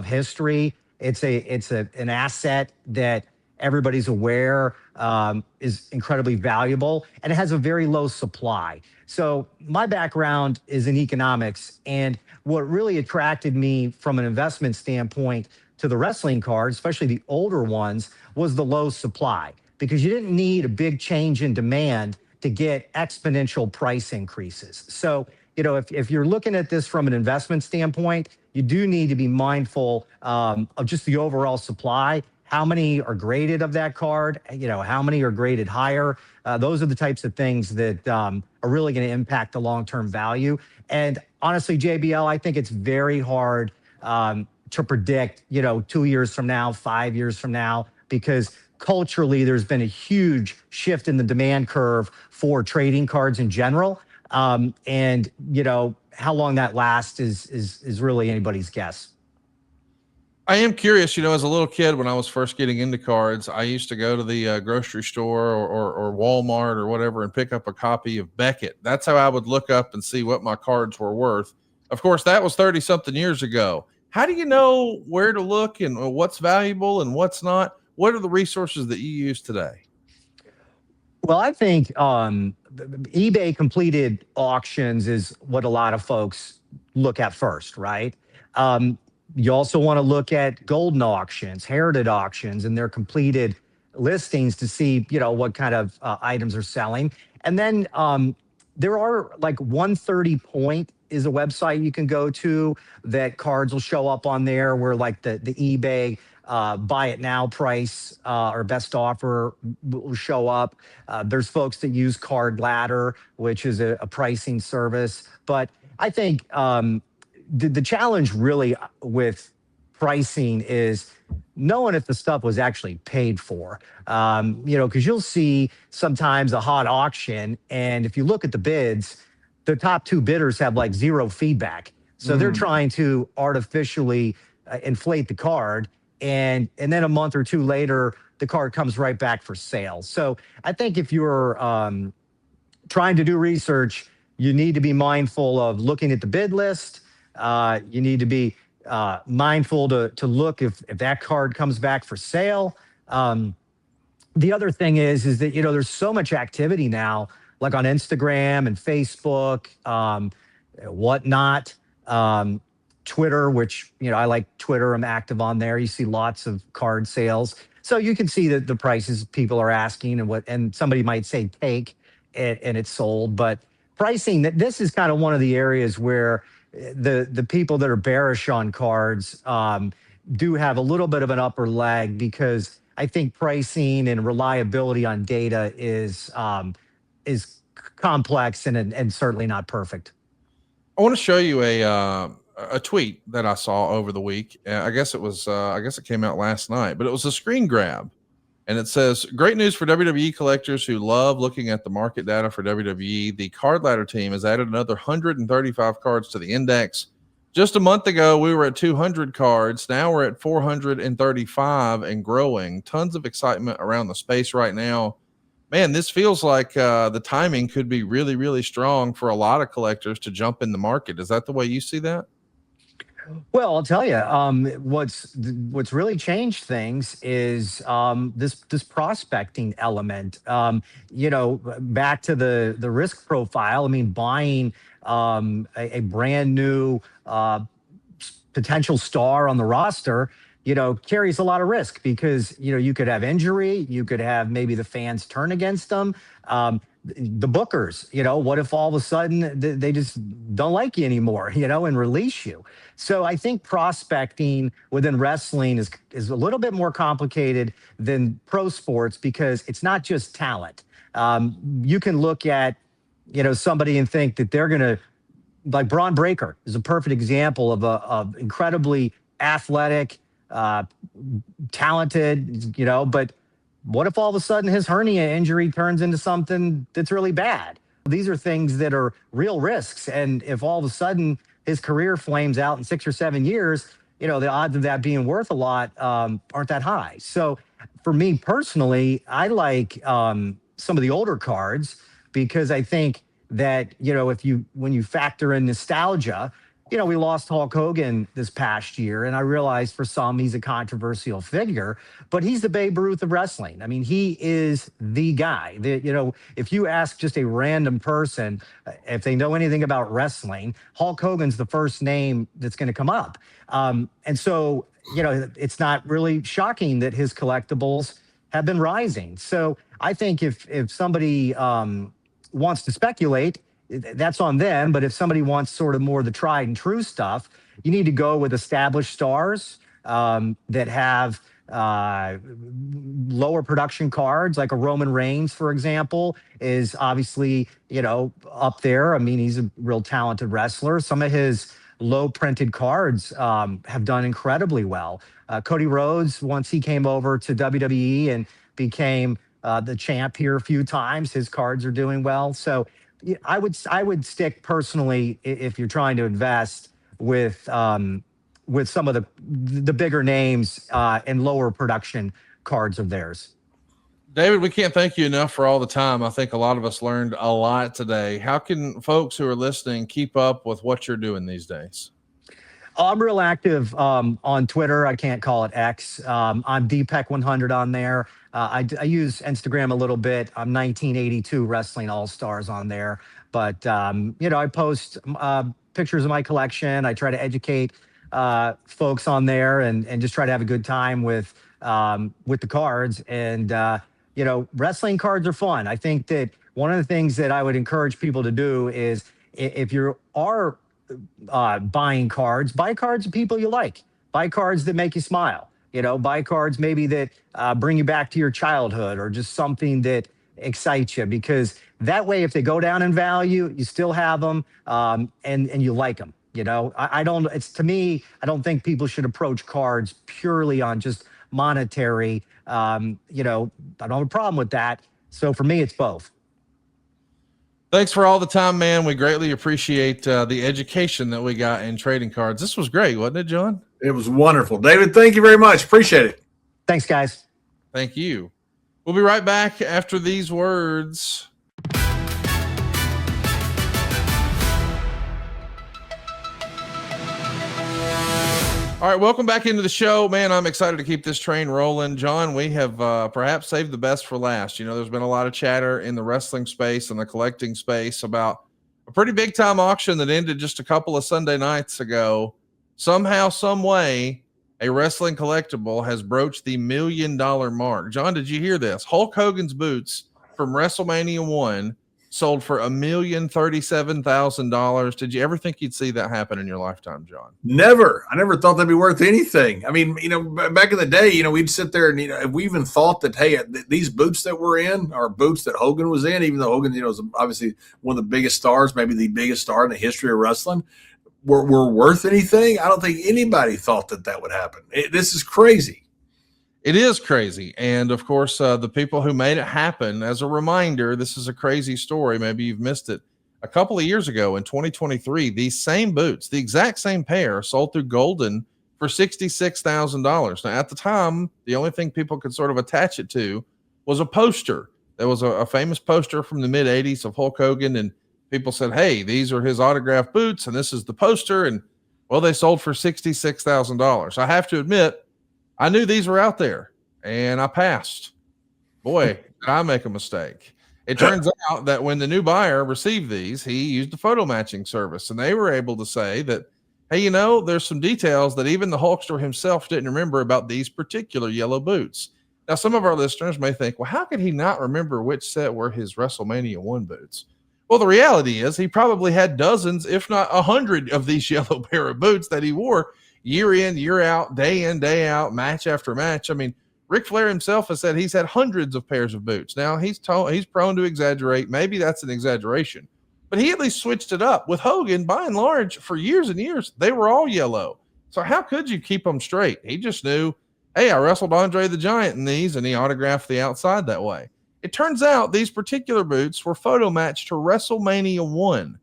history. It's an asset that everybody's aware is incredibly valuable, and it has a very low supply. So my background is in economics, and what really attracted me from an investment standpoint to the wrestling cards, especially the older ones, was the low supply, because you didn't need a big change in demand to get exponential price increases. So, if you're looking at this from an investment standpoint, you do need to be mindful of just the overall supply. How many are graded of that card? How many are graded higher? Those are the types of things that are really going to impact the long-term value. And honestly, JBL, I think it's very hard to predict, 2 years from now, 5 years from now, because culturally there's been a huge shift in the demand curve for trading cards in general. And how long that lasts is really anybody's guess. I am curious, as a little kid, when I was first getting into cards, I used to go to the grocery store or Walmart or whatever and pick up a copy of Beckett. That's how I would look up and see what my cards were worth. Of course, that was 30 something years ago. How do you know where to look and what's valuable and what's not? What are the resources that you use today? Well, I think eBay completed auctions is what a lot of folks look at first, right? You also want to look at golden auctions, heritage auctions, and their completed listings to see, what kind of items are selling. And then there are like 130 Point is a website you can go to that cards will show up on there, where like the eBay buy it now price or best offer will show up. There's folks that use Card Ladder, which is a pricing service. But I think the challenge really with pricing is knowing if the stuff was actually paid for, because you'll see sometimes a hot auction, and if you look at the bids, the top 2 bidders have like 0 feedback. So they're trying to artificially inflate the card. And then a month or 2 later, the card comes right back for sale. So I think if you're trying to do research, you need to be mindful of looking at the bid list. You need to be mindful to look if that card comes back for sale. The other thing is that, there's so much activity now, like on Instagram and Facebook, whatnot. Twitter, which, I like Twitter. I'm active on there. You see lots of card sales. So you can see that the prices people are asking and somebody might say take it and it's sold. But pricing, this is kind of one of the areas where the people that are bearish on cards do have a little bit of an upper leg, because I think pricing and reliability on data is complex and certainly not perfect. I want to show you a tweet that I saw over the week. I guess it came out last night, but it was a screen grab, and it says, "Great news for WWE collectors who love looking at the market data for WWE. The Card Ladder team has added another 135 cards to the index. Just a month ago, we were at 200 cards. Now we're at 435 and growing. Tons of excitement around the space right now. Man, this feels like the timing could be really, really strong for a lot of collectors to jump in the market." Is that the way you see that? Well, I'll tell you, what's really changed things is this prospecting element. Back to the risk profile. I mean, buying a brand new potential star on the roster, carries a lot of risk, because you could have injury, you could have maybe the fans turn against them. the bookers, what if all of a sudden they just don't like you anymore, and release you? So I think prospecting within wrestling is a little bit more complicated than pro sports, because it's not just talent. You can look at, somebody and think that they're going to, like Braun Breaker is a perfect example of a incredibly athletic, talented, but what if all of a sudden his hernia injury turns into something that's really bad? These are things that are real risks. And if all of a sudden his career flames out in 6 or 7 years, the odds of that being worth a lot aren't that high. So for me personally, I like some of the older cards, because I think that, when you factor in nostalgia, we lost Hulk Hogan this past year, and I realize for some he's a controversial figure, but he's the Babe Ruth of wrestling. I mean, he is the guy that, if you ask just a random person if they know anything about wrestling, Hulk Hogan's the first name that's going to come up. And so, it's not really shocking that his collectibles have been rising. So I think if somebody wants to speculate, that's on them. But if somebody wants sort of more of the tried and true stuff, you need to go with established stars that have lower production cards, like a Roman Reigns, for example, is obviously, up there. I mean, he's a real talented wrestler. Some of his low printed cards have done incredibly well. Cody Rhodes, once he came over to WWE and became the champ here a few times, his cards are doing well. So I would stick personally, if you're trying to invest, with some of the bigger names and lower production cards of theirs. David, we can't thank you enough for all the time. I think a lot of us learned a lot today. How can folks who are listening keep up with what you're doing these days? I'm real active on Twitter. I can't call it X. I'm DPeck100 on there. I use Instagram a little bit. I'm 1982 Wrestling All-Stars on there. But, I post pictures of my collection. I try to educate folks on there and just try to have a good time with the cards. And, wrestling cards are fun. I think that one of the things that I would encourage people to do is, if you are buying cards, buy cards of people you like, buy cards that make you smile, buy cards maybe that bring you back to your childhood, or just something that excites you, because that way, if they go down in value, you still have them and you like them. I don't think people should approach cards purely on just monetary. I don't have a problem with that. So for me, it's both. Thanks for all the time, man. We greatly appreciate the education that we got in trading cards. This was great, wasn't it, John? It was wonderful. David, thank you very much. Appreciate it. Thanks, guys. Thank you. We'll be right back after these words. All right, welcome back into the show, man. I'm excited to keep this train rolling. John, we have perhaps saved the best for last. There's been a lot of chatter in the wrestling space and the collecting space about a pretty big time auction that ended just a couple of Sunday nights ago. Somehow, some way, a wrestling collectible has broached the $1 million mark. John, did you hear this? Hulk Hogan's boots from WrestleMania 1 sold for $1,037,000. Did you ever think you'd see that happen in your lifetime, John? Never. I never thought that'd be worth anything. I mean, back in the day, we'd sit there and, if we even thought that, hey, these boots that we're in are boots that Hogan was in, even though Hogan, is obviously one of the biggest stars, maybe the biggest star in the history of wrestling, were worth anything. I don't think anybody thought that would happen. This is crazy. It is crazy. And of course, the people who made it happen, as a reminder, this is a crazy story. Maybe you've missed it. A couple of years ago in 2023, these same boots, the exact same pair, sold through Golden for $66,000. Now, at the time, the only thing people could sort of attach it to was a poster. There was a famous poster from the mid 80s of Hulk Hogan. And people said, hey, these are his autographed boots. And this is the poster. And well, they sold for $66,000. I have to admit, I knew these were out there and I passed. Boy, did I make a mistake. It turns out that when the new buyer received these, he used a photo matching service, and they were able to say that, hey, there's some details that even the Hulkster himself didn't remember about these particular yellow boots. Now, some of our listeners may think, well, how could he not remember which set were his WrestleMania 1 boots? Well, the reality is he probably had dozens, if not 100 of these yellow pair of boots that he wore year in, year out, day in, day out, match after match. I mean, Ric Flair himself has said he's had hundreds of pairs of boots. Now, he's prone to exaggerate. Maybe that's an exaggeration, but he at least switched it up. With Hogan, by and large, for years and years, they were all yellow. So how could you keep them straight? He just knew, hey, I wrestled Andre the Giant in these, and he autographed the outside that way. It turns out these particular boots were photo matched to WrestleMania 1.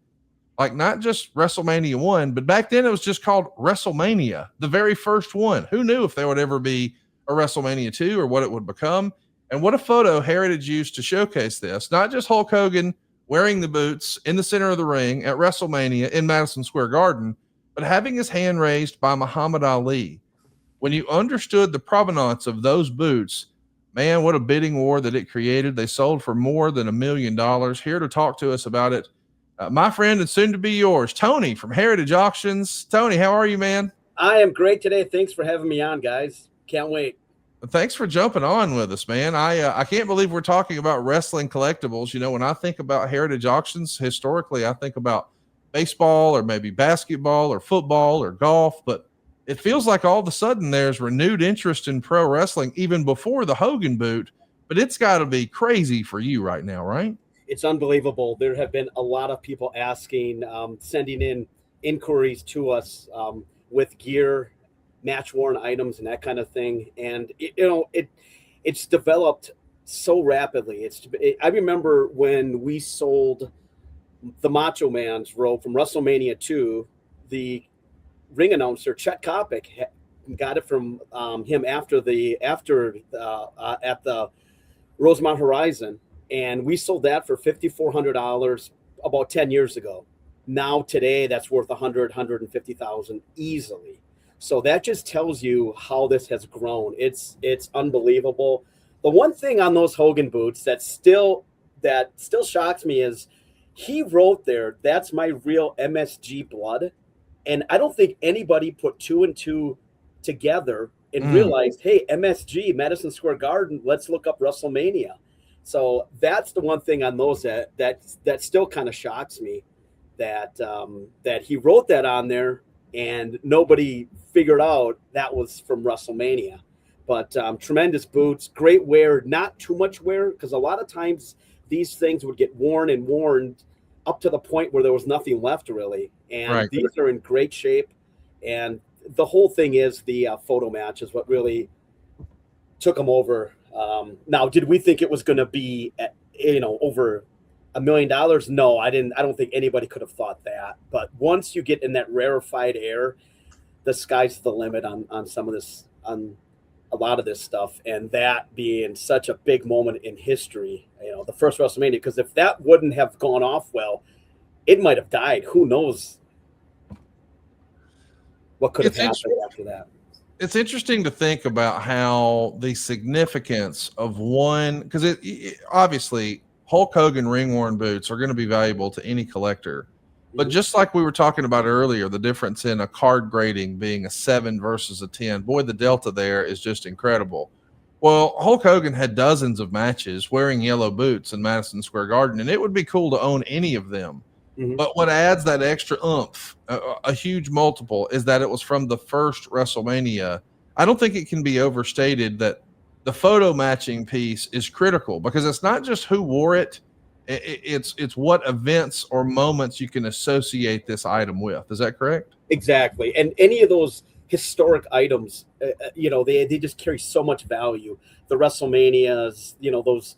Like, not just WrestleMania 1, but back then it was just called WrestleMania, the very first one. Who knew if there would ever be a WrestleMania 2 or what it would become? And what a photo Heritage used to showcase this. Not just Hulk Hogan wearing the boots in the center of the ring at WrestleMania in Madison Square Garden, but having his hand raised by Muhammad Ali. When you understood the provenance of those boots, man, what a bidding war that it created. They sold for more than $1 million. Here to talk to us about it, my friend and soon to be yours, Tony from Heritage Auctions. Tony, how are you, man? I am great today. Thanks for having me on, guys. Can't wait. Thanks for jumping on with us, man. I can't believe we're talking about wrestling collectibles. You know, when I think about Heritage Auctions, historically, I think about baseball or maybe basketball or football or golf, but it feels like all of a sudden there's renewed interest in pro wrestling even before the Hogan boot, but it's got to be crazy for you right now, right? It's unbelievable. There have been a lot of people asking, sending in inquiries to us with gear, match worn items, and that kind of thing. And it's developed so rapidly. I remember when we sold the Macho Man's robe from WrestleMania 2, the ring announcer Chet Kopic got it from him at the Rosemont Horizon, and we sold that for $5,400 about 10 years ago. Now today, that's worth $150,000 easily. So that just tells you how this has grown. It's unbelievable. The one thing on those Hogan boots that still shocks me is he wrote there, "That's my real MSG blood." And I don't think anybody put two and two together and realized, hey, MSG, Madison Square Garden, let's look up WrestleMania. So that's the one thing on those that still kind of shocks me, that he wrote that on there and nobody figured out that was from WrestleMania. But tremendous boots, great wear, not too much wear, because a lot of times these things would get worn and worn up to the point where there was nothing left really. And right. These are in great shape. And the whole thing is the photo match is what really took them over. Now, did we think it was going to be, over $1 million? No, I didn't. I don't think anybody could have thought that. But once you get in that rarefied air, the sky's the limit on some of this, on a lot of this stuff. And that being such a big moment in history, the first WrestleMania, because if that wouldn't have gone off well, it might have died. Who knows what could have happened after that. It's interesting to think about how the significance of one, because it obviously Hulk Hogan ring-worn boots are going to be valuable to any collector. But just like we were talking about earlier, the difference in a card grading being a 7 versus a 10, boy, the delta there is just incredible. Well, Hulk Hogan had dozens of matches wearing yellow boots in Madison Square Garden, and it would be cool to own any of them. But what adds that extra oomph, a huge multiple, is that it was from the first WrestleMania. I don't think it can be overstated that the photo matching piece is critical, because it's not just who wore it. It's what events or moments you can associate this item with. Is that correct? Exactly. And any of those historic items, they just carry so much value. The WrestleManias, those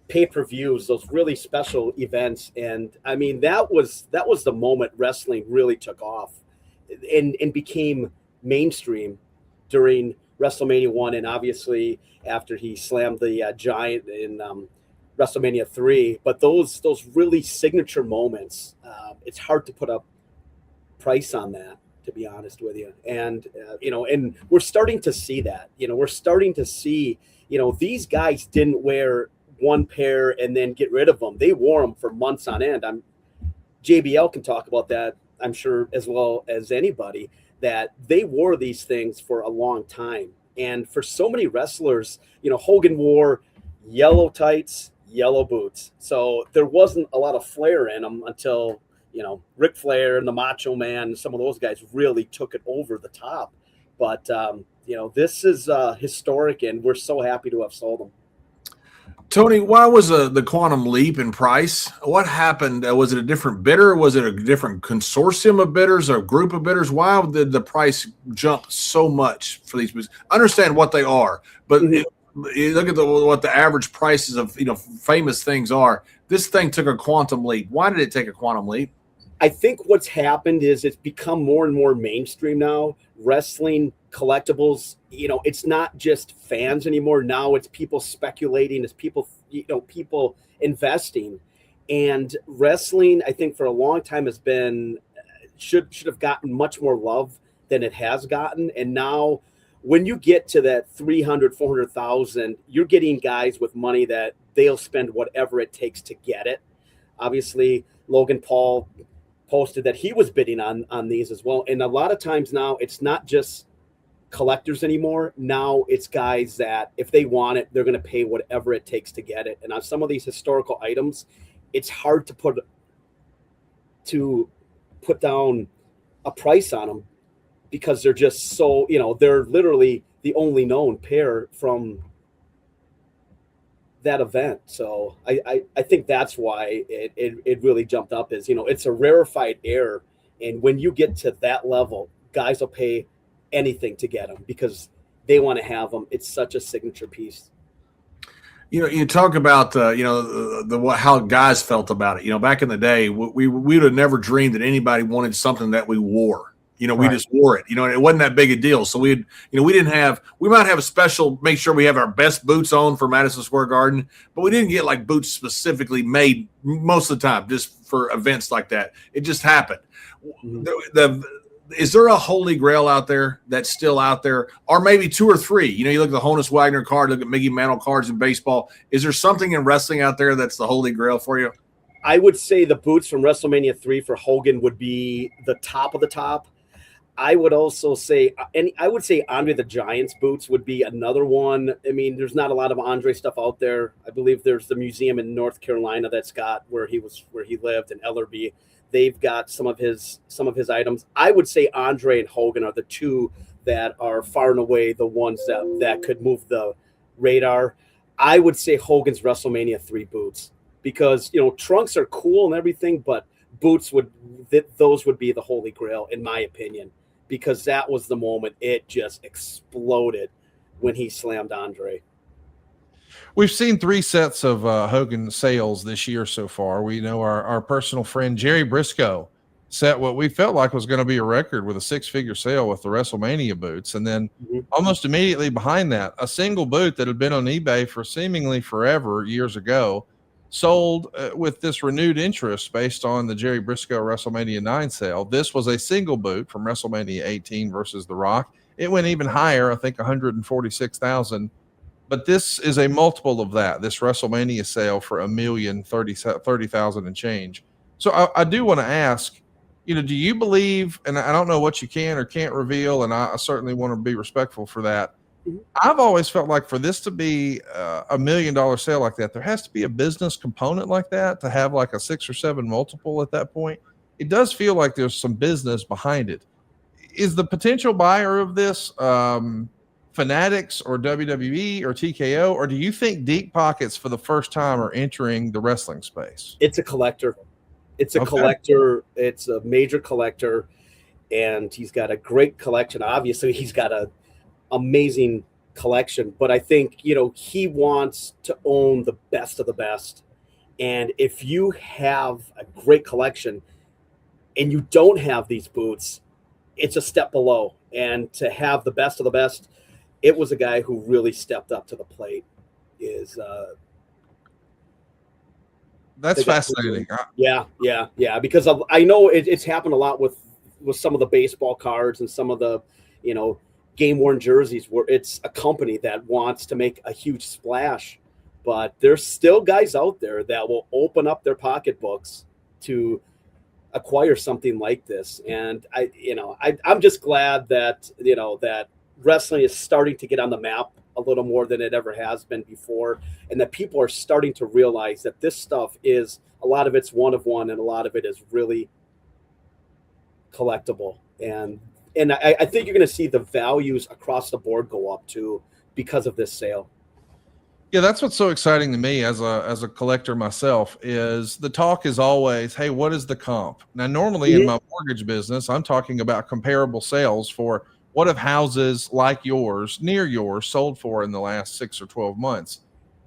pay-per-views, those really special events. And I mean, that was the moment wrestling really took off and became mainstream during WrestleMania 1. And obviously after he slammed the Giant in WrestleMania 3, but those really signature moments, it's hard to put a price on that, to be honest with you. And, and we're starting to see that, we're starting to see, these guys didn't wear one pair and then get rid of them. They wore them for months on end. JBL can talk about that, I'm sure, as well as anybody, that they wore these things for a long time. And for so many wrestlers, Hogan wore yellow tights, yellow boots. So there wasn't a lot of flair in them until, Ric Flair and the Macho Man, some of those guys really took it over the top. But, this is historic, and we're so happy to have sold them. Tony, why was the quantum leap in price? What happened? Was it a different bidder? Was it a different consortium of bidders or a group of bidders? Why did the price jump so much for these boots? I understand what they are, but you look at what the average prices of famous things are. This thing took a quantum leap. Why did it take a quantum leap? I think what's happened is it's become more and more mainstream now. Wrestling collectibles, it's not just fans anymore. Now it's people speculating, it's people, people investing. And wrestling, I think for a long time has been, should have gotten much more love than it has gotten. And now when you get to that 300, 400,000, you're getting guys with money that they'll spend whatever it takes to get it. Obviously, Logan Paul posted that he was bidding on these as well. And a lot of times now it's not just collectors anymore. Now it's guys that if they want it, they're going to pay whatever it takes to get it. And on some of these historical items, it's hard to put down a price on them because they're just so, they're literally the only known pair from that event. So I think that's why it really jumped up is, it's a rarefied air. And when you get to that level, guys will pay anything to get them because they want to have them. It's such a signature piece. You talk about how guys felt about it. Back in the day, we would have never dreamed that anybody wanted something that we wore. We just wore it. And it wasn't that big a deal. So we might have a special, make sure we have our best boots on for Madison Square Garden, but we didn't get like boots specifically made most of the time just for events like that. It just happened. Is there a holy grail out there that's still out there, or maybe two or three? You look at the Honus Wagner card, look at Mickey Mantle cards in baseball. Is there something in wrestling out there that's the holy grail for you? I would say the boots from WrestleMania 3 for Hogan would be the top of the top. I would also say, and I would say Andre the Giant's boots would be another one. I mean, there's not a lot of Andre stuff out there. I believe there's the museum in North Carolina that's got where he lived in Ellerbe. They've got some of his items. I would say Andre and Hogan are the two that are far and away the ones that could move the radar. I would say Hogan's WrestleMania 3 boots because, trunks are cool and everything, but boots would be the holy grail in my opinion, because that was the moment it just exploded when he slammed Andre. We've seen 3 sets of Hogan sales this year so far. We know our personal friend Jerry Briscoe set what we felt like was going to be a record with a 6-figure sale with the WrestleMania boots. And then almost immediately behind that, a single boot that had been on eBay for seemingly forever years ago sold with this renewed interest based on the Jerry Briscoe WrestleMania 9 sale. This was a single boot from WrestleMania 18 versus The Rock. It went even higher, I think 146,000. But this is a multiple of that, this WrestleMania sale for $1,030,000 and change. So I do want to ask, do you believe, and I don't know what you can or can't reveal, and I certainly want to be respectful for that. I've always felt like for this to be $1 million sale like that, there has to be a business component like that to have like a 6 or 7 multiple at that point. It does feel like there's some business behind it. Is the potential buyer of this Fanatics or WWE or TKO, or do you think Deep Pockets for the first time are entering the wrestling space? It's a collector. It's a collector. It's a major collector, and he's got a great collection. Obviously, he's got a amazing collection, but I think he wants to own the best of the best. And if you have a great collection and you don't have these boots, it's a step below. And to have the best of the best, it was a guy who really stepped up to the plate. That's fascinating. Yeah. Because I know it's happened a lot with some of the baseball cards and some of the game worn jerseys where it's a company that wants to make a huge splash, but there's still guys out there that will open up their pocketbooks to acquire something like this. And I'm just glad that wrestling is starting to get on the map a little more than it ever has been before, and that people are starting to realize that this stuff is, a lot of it's one of one, and a lot of it is really collectible. And I think you're going to see the values across the board go up too because of this sale. Yeah, that's what's so exciting to me as a collector myself, is the talk is always, hey, what is the comp? Now, normally in my mortgage business, I'm talking about comparable sales for what have houses like yours, near yours, sold for in the last 6 or 12 months.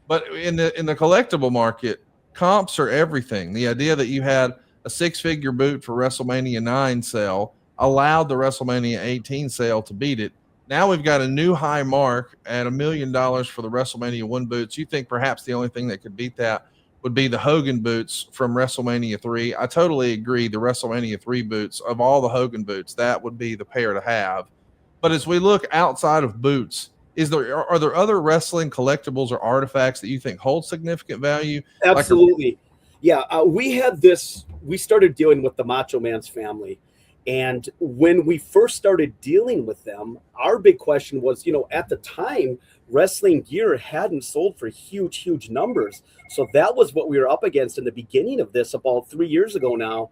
But in the collectible market, comps are everything. The idea that you had a 6-figure boot for WrestleMania 9 sale allowed the WrestleMania 18 sale to beat it. Now we've got a new high mark at $1 million for the WrestleMania 1 boots. You think perhaps the only thing that could beat that would be the Hogan boots from WrestleMania 3. I totally agree. The WrestleMania 3 boots, of all the Hogan boots, that would be the pair to have. But as we look outside of boots, are there other wrestling collectibles or artifacts that you think hold significant value? Absolutely. We started dealing with the Macho Man's family. And when we first started dealing with them, our big question was, at the time, wrestling gear hadn't sold for huge, huge numbers. So that was what we were up against in the beginning of this about 3 years ago now.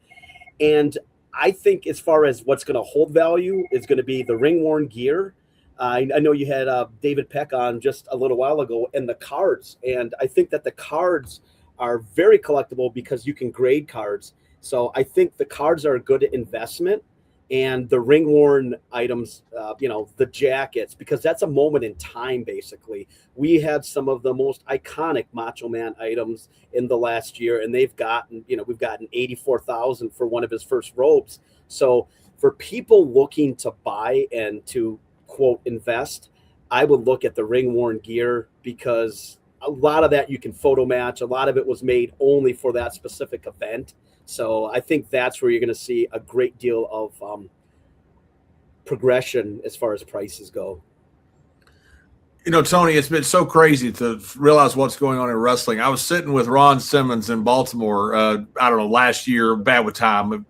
And I think as far as what's going to hold value is going to be the ring-worn gear. I know you had David Peck on just a little while ago, and the cards. And I think that the cards are very collectible because you can grade cards. So I think the cards are a good investment, and the ring-worn items, the jackets, because that's a moment in time, basically. We had some of the most iconic Macho Man items in the last year, and we've gotten $84,000 for one of his first robes. So for people looking to buy and to, quote, invest, I would look at the ring-worn gear, because a lot of that you can photo match. A lot of it was made only for that specific event. So I think that's where you're going to see a great deal of progression as far as prices go. Tony, it's been so crazy to realize what's going on in wrestling. I was sitting with Ron Simmons in Baltimore, last year, bad with time.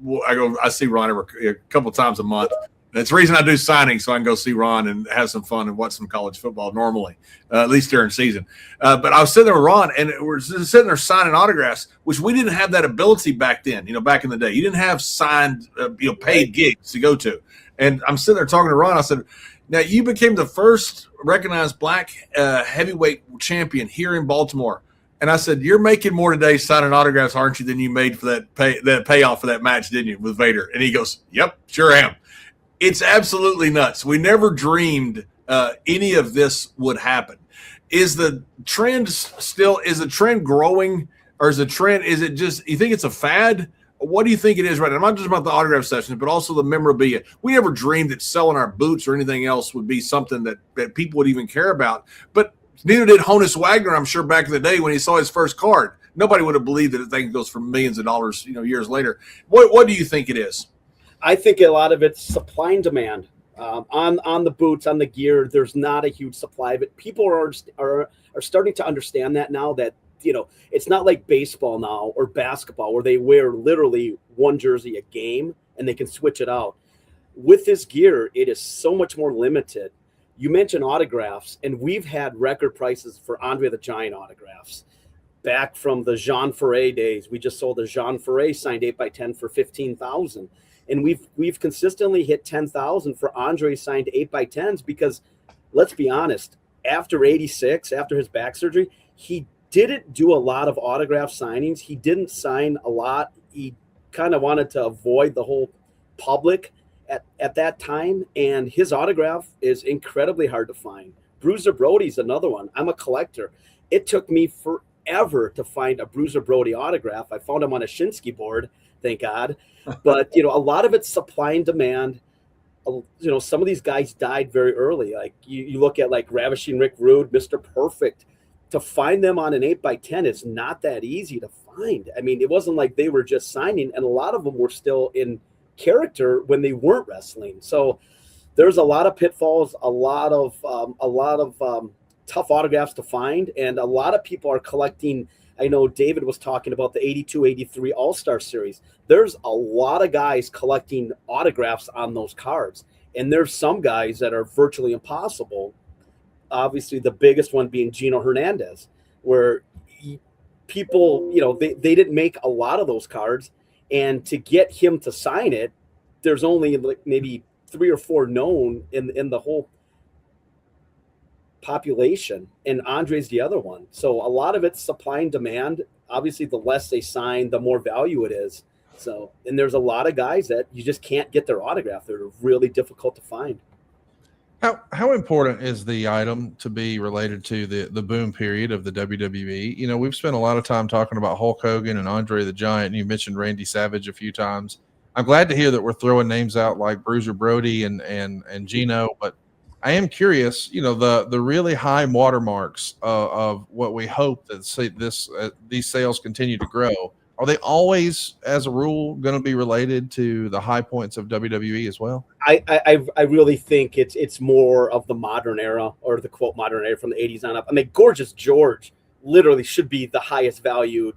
I see Ron a couple of times a month. That's the reason I do signings, so I can go see Ron and have some fun and watch some college football normally, at least during season. But I was sitting there with Ron, and we're sitting there signing autographs, which we didn't have that ability back then, back in the day. You didn't have signed, paid gigs to go to. And I'm sitting there talking to Ron. I said, now you became the first recognized black heavyweight champion here in Baltimore. And I said, you're making more today signing autographs, aren't you, than you made for that payoff for that match, didn't you, with Vader? And he goes, yep, sure am. It's absolutely nuts. We never dreamed any of this would happen. Is the trend growing, or is it just, you think it's a fad? What do you think it is right now? Not just about the autograph sessions, but also the memorabilia. We never dreamed that selling our boots or anything else would be something that people would even care about. But neither did Honus Wagner, I'm sure, back in the day when he saw his first card. Nobody would have believed that the thing goes for millions of dollars, years later. What do you think it is? I think a lot of it's supply and demand. On the boots, on the gear, there's not a huge supply of it. People are starting to understand that now, that it's not like baseball now or basketball where they wear literally one jersey a game and they can switch it out. With this gear, it is so much more limited. You mentioned autographs, and we've had record prices for Andre the Giant autographs. Back from the Jean Ferret days, we just sold a Jean Ferret signed 8x10 for $15,000. And we've consistently hit 10,000 for Andre signed 8x10s, because let's be honest, after 86, after his back surgery, he didn't do a lot of autograph signings. He didn't sign a lot. He kind of wanted to avoid the whole public at that time. And his autograph is incredibly hard to find. Bruiser Brody's another one. I'm a collector. It took me forever to find a Bruiser Brody autograph. I found him on a Shinsky board, thank God. But, a lot of it's supply and demand. Some of these guys died very early. Like you look at like Ravishing Rick Rude, Mr. Perfect. To find them on an 8x10 is not that easy to find. I mean, it wasn't like they were just signing, and a lot of them were still in character when they weren't wrestling. So there's a lot of pitfalls, a lot of tough autographs to find, and a lot of people are collecting. I know David was talking about the 82-83 All-Star Series. There's a lot of guys collecting autographs on those cards. And there's some guys that are virtually impossible. Obviously, the biggest one being Gino Hernandez, where people, they didn't make a lot of those cards. And to get him to sign it, there's only like maybe 3 or 4 known in the whole population. And Andre's the other one. So a lot of it's supply and demand. Obviously, the less they sign, the more value it is. So, and there's a lot of guys that you just can't get their autograph. They're really difficult to find. How important is the item to be related to the boom period of the WWE? We've spent a lot of time talking about Hulk Hogan and Andre the Giant, and you mentioned Randy Savage a few times. I'm glad to hear that we're throwing names out like Bruiser Brody and Gino, but I am curious, the really high watermarks of what we hope that these sales continue to grow. Are they always, as a rule, going to be related to the high points of WWE as well? I really think it's more of the modern era, or the quote modern era from the 80s on up. I mean, Gorgeous George literally should be the highest valued,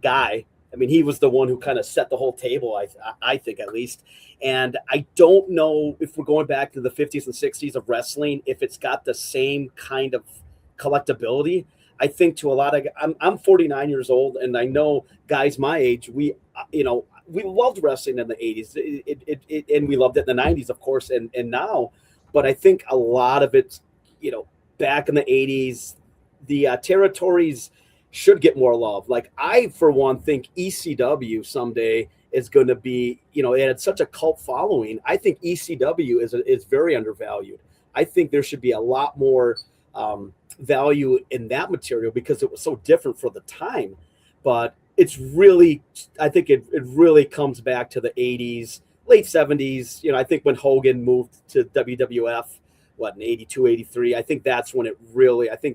guy. I mean, he was the one who kind of set the whole table, I think, at least. And I don't know if we're going back to the 50s and 60s of wrestling, if it's got the same kind of collectability. I think to a lot of, I'm 49 years old, and I know guys my age, we loved wrestling in the 80s, and we loved it in the 90s, of course, and now. But I think a lot of it, back in the 80s, the territories should get more love. Like, I, for one, think ECW someday is going to be, it had such a cult following. I think ECW is very undervalued. I think there should be a lot more value in that material because it was so different for the time. But it's really, I think it really comes back to the 80s, late 70s. I think when Hogan moved to WWF, in 82, 83, I think that's when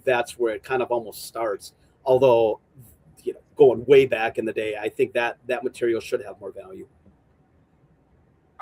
that's where it kind of almost starts. Although, going way back in the day, I think that material should have more value.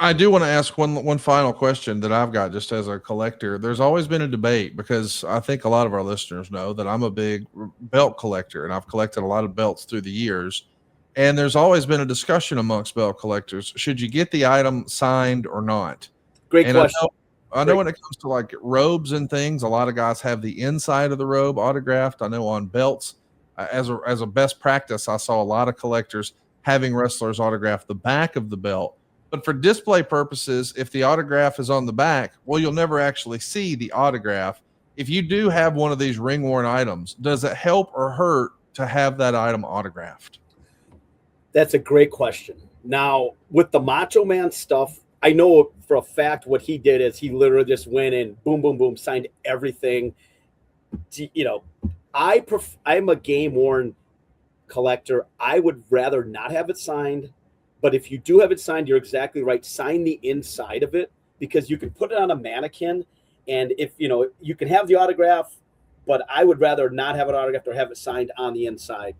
I do want to ask one final question that I've got just as a collector. There's always been a debate, because I think a lot of our listeners know that I'm a big belt collector, and I've collected a lot of belts through the years. And there's always been a discussion amongst belt collectors. Should you get the item signed or not? Great question. I know when it comes to like robes and things, a lot of guys have the inside of the robe autographed. I know on belts, as a best practice, I saw a lot of collectors having wrestlers autograph the back of the belt. But for display purposes, if the autograph is on the back, well, you'll never actually see the autograph. If you do have one of these ring-worn items, does it help or hurt to have that item autographed? That's a great question. Now, with the Macho Man stuff, I know for a fact what he did is he literally just went in, boom, boom, boom, signed everything. I'm a game-worn collector. I would rather not have it signed. But if you do have it signed, you're exactly right. Sign the inside of it, because you can put it on a mannequin, and if you can have the autograph, but I would rather not have it autographed or have it signed on the inside.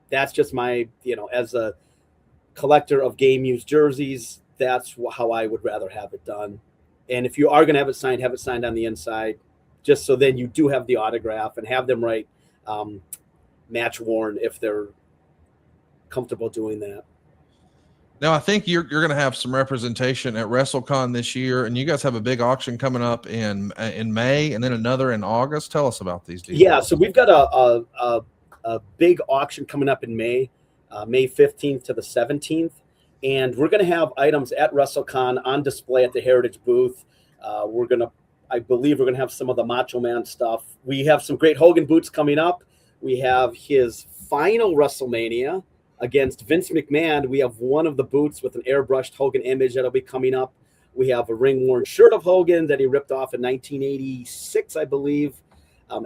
That's just my, as a collector of game used jerseys, that's how I would rather have it done. And if you are going to have it signed on the inside, just so then you do have the autograph, and have them write match worn if they're comfortable doing that. Now, I think you're going to have some representation at WrestleCon this year, and you guys have a big auction coming up in May, and then another in August. Tell us about these deals. Yeah, so we've got a big auction coming up in May, May 15th to the 17th, and we're going to have items at WrestleCon on display at the Heritage booth. I believe we're going to have some of the Macho Man stuff. We have some great Hogan boots coming up. We have his final WrestleMania against Vince McMahon. We have one of the boots with an airbrushed Hogan image that'll be coming up. We have a ring-worn shirt of Hogan that he ripped off in 1986, I believe,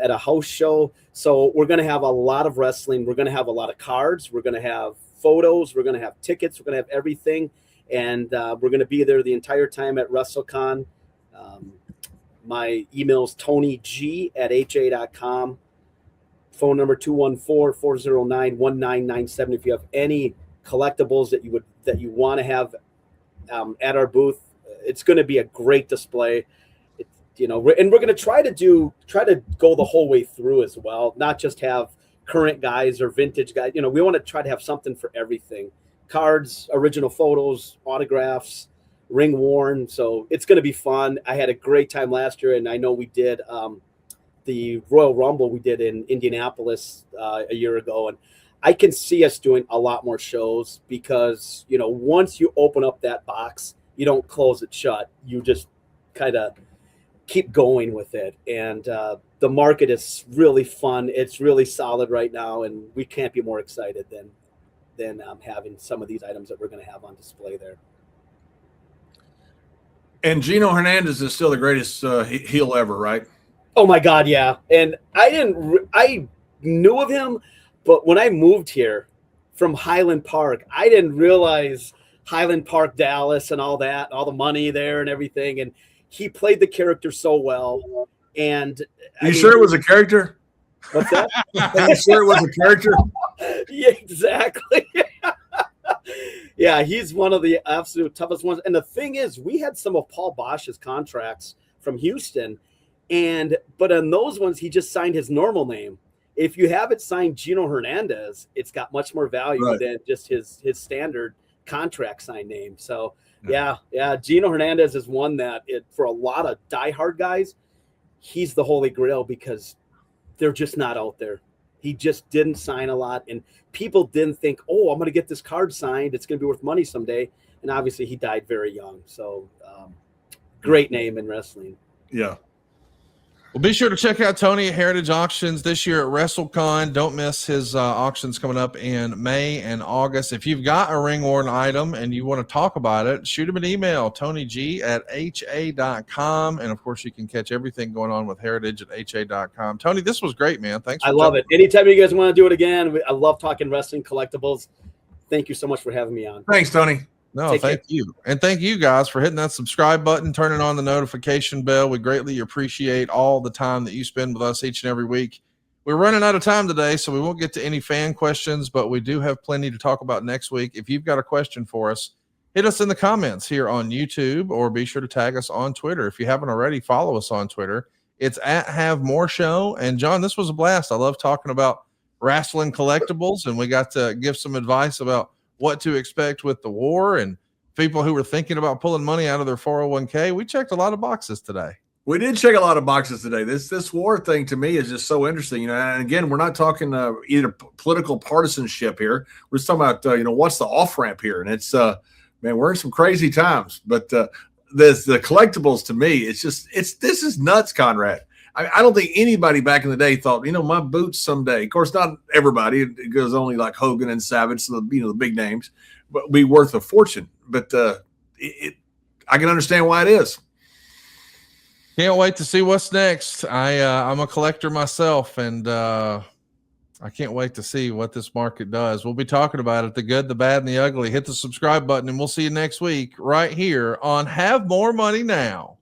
at a house show. So we're going to have a lot of wrestling. We're going to have a lot of cards. We're going to have photos. We're going to have tickets. We're going to have everything. And we're going to be there the entire time at WrestleCon. My email is tonyg@ha.com. Phone number 214-409-1997. If you have any collectibles that you want to have at our booth, it's going to be a great display. And we're going to try to go the whole way through as well, not just have current guys or vintage guys. We want to try to have something for everything: cards, original photos, autographs. ring worn. So it's going to be fun. I had a great time last year, and I know we did the Royal Rumble we did in Indianapolis a year ago, and I can see us doing a lot more shows because, you know, once you open up that box, you don't close it shut. You just kind of keep going with it. And the market is really fun. It's really solid right now, and we can't be more excited than having some of these items that we're going to have on display there. And Gino Hernandez is still the greatest heel ever, right? Oh my God, yeah. And I knew of him, but when I moved here from Highland Park, I didn't realize Highland Park, Dallas, and all that, all the money there and everything. And he played the character so well. And you sure it was a character? What's that? You sure it was a character? Yeah, exactly. Yeah, he's one of the absolute toughest ones. And the thing is, we had some of Paul Bosch's contracts from Houston, but on those ones, he just signed his normal name. If you have it signed Gino Hernandez, it's got much more value than just his standard contract signed name. So yeah, Gino Hernandez is one that for a lot of diehard guys, he's the holy grail because they're just not out there. He just didn't sign a lot, and people didn't think, oh, I'm going to get this card signed. It's going to be worth money someday. And obviously he died very young. So great name in wrestling. Yeah. Well, be sure to check out Tony at Heritage Auctions this year at WrestleCon. Don't miss his auctions coming up in May and August. If you've got a ring-worn item and you want to talk about it, shoot him an email, TonyG@HA.com. And, of course, you can catch everything going on with Heritage at HA.com. Tony, this was great, man. Thanks. I love it. Anytime you guys want to do it again, I love talking wrestling collectibles. Thank you so much for having me on. Thanks, Tony. No, thank you. And thank you guys for hitting that subscribe button, turning on the notification bell. We greatly appreciate all the time that you spend with us each and every week. We're running out of time today, so we won't get to any fan questions, but we do have plenty to talk about next week. If you've got a question for us, hit us in the comments here on YouTube, or be sure to tag us on Twitter. If you haven't already, follow us on Twitter. It's @HaveMoreShow. And John, this was a blast. I love talking about wrestling collectibles, and we got to give some advice about what to expect with the war and people who were thinking about pulling money out of their 401k. We checked a lot of boxes today. We did check a lot of boxes today. This war thing to me is just so interesting. You know, and again, we're not talking either political partisanship here. We're just talking about, what's the off ramp here? And it's, man, we're in some crazy times, but the collectibles to me, this is nuts, Conrad. I don't think anybody back in the day thought, my boots someday, of course, not everybody, it goes only like Hogan and Savage, so the big names, but be worth a fortune. But I can understand why it is. Can't wait to see what's next. I'm a collector myself, and I can't wait to see what this market does. We'll be talking about it, the good, the bad, and the ugly. Hit the subscribe button, and we'll see you next week right here on Have More Money Now.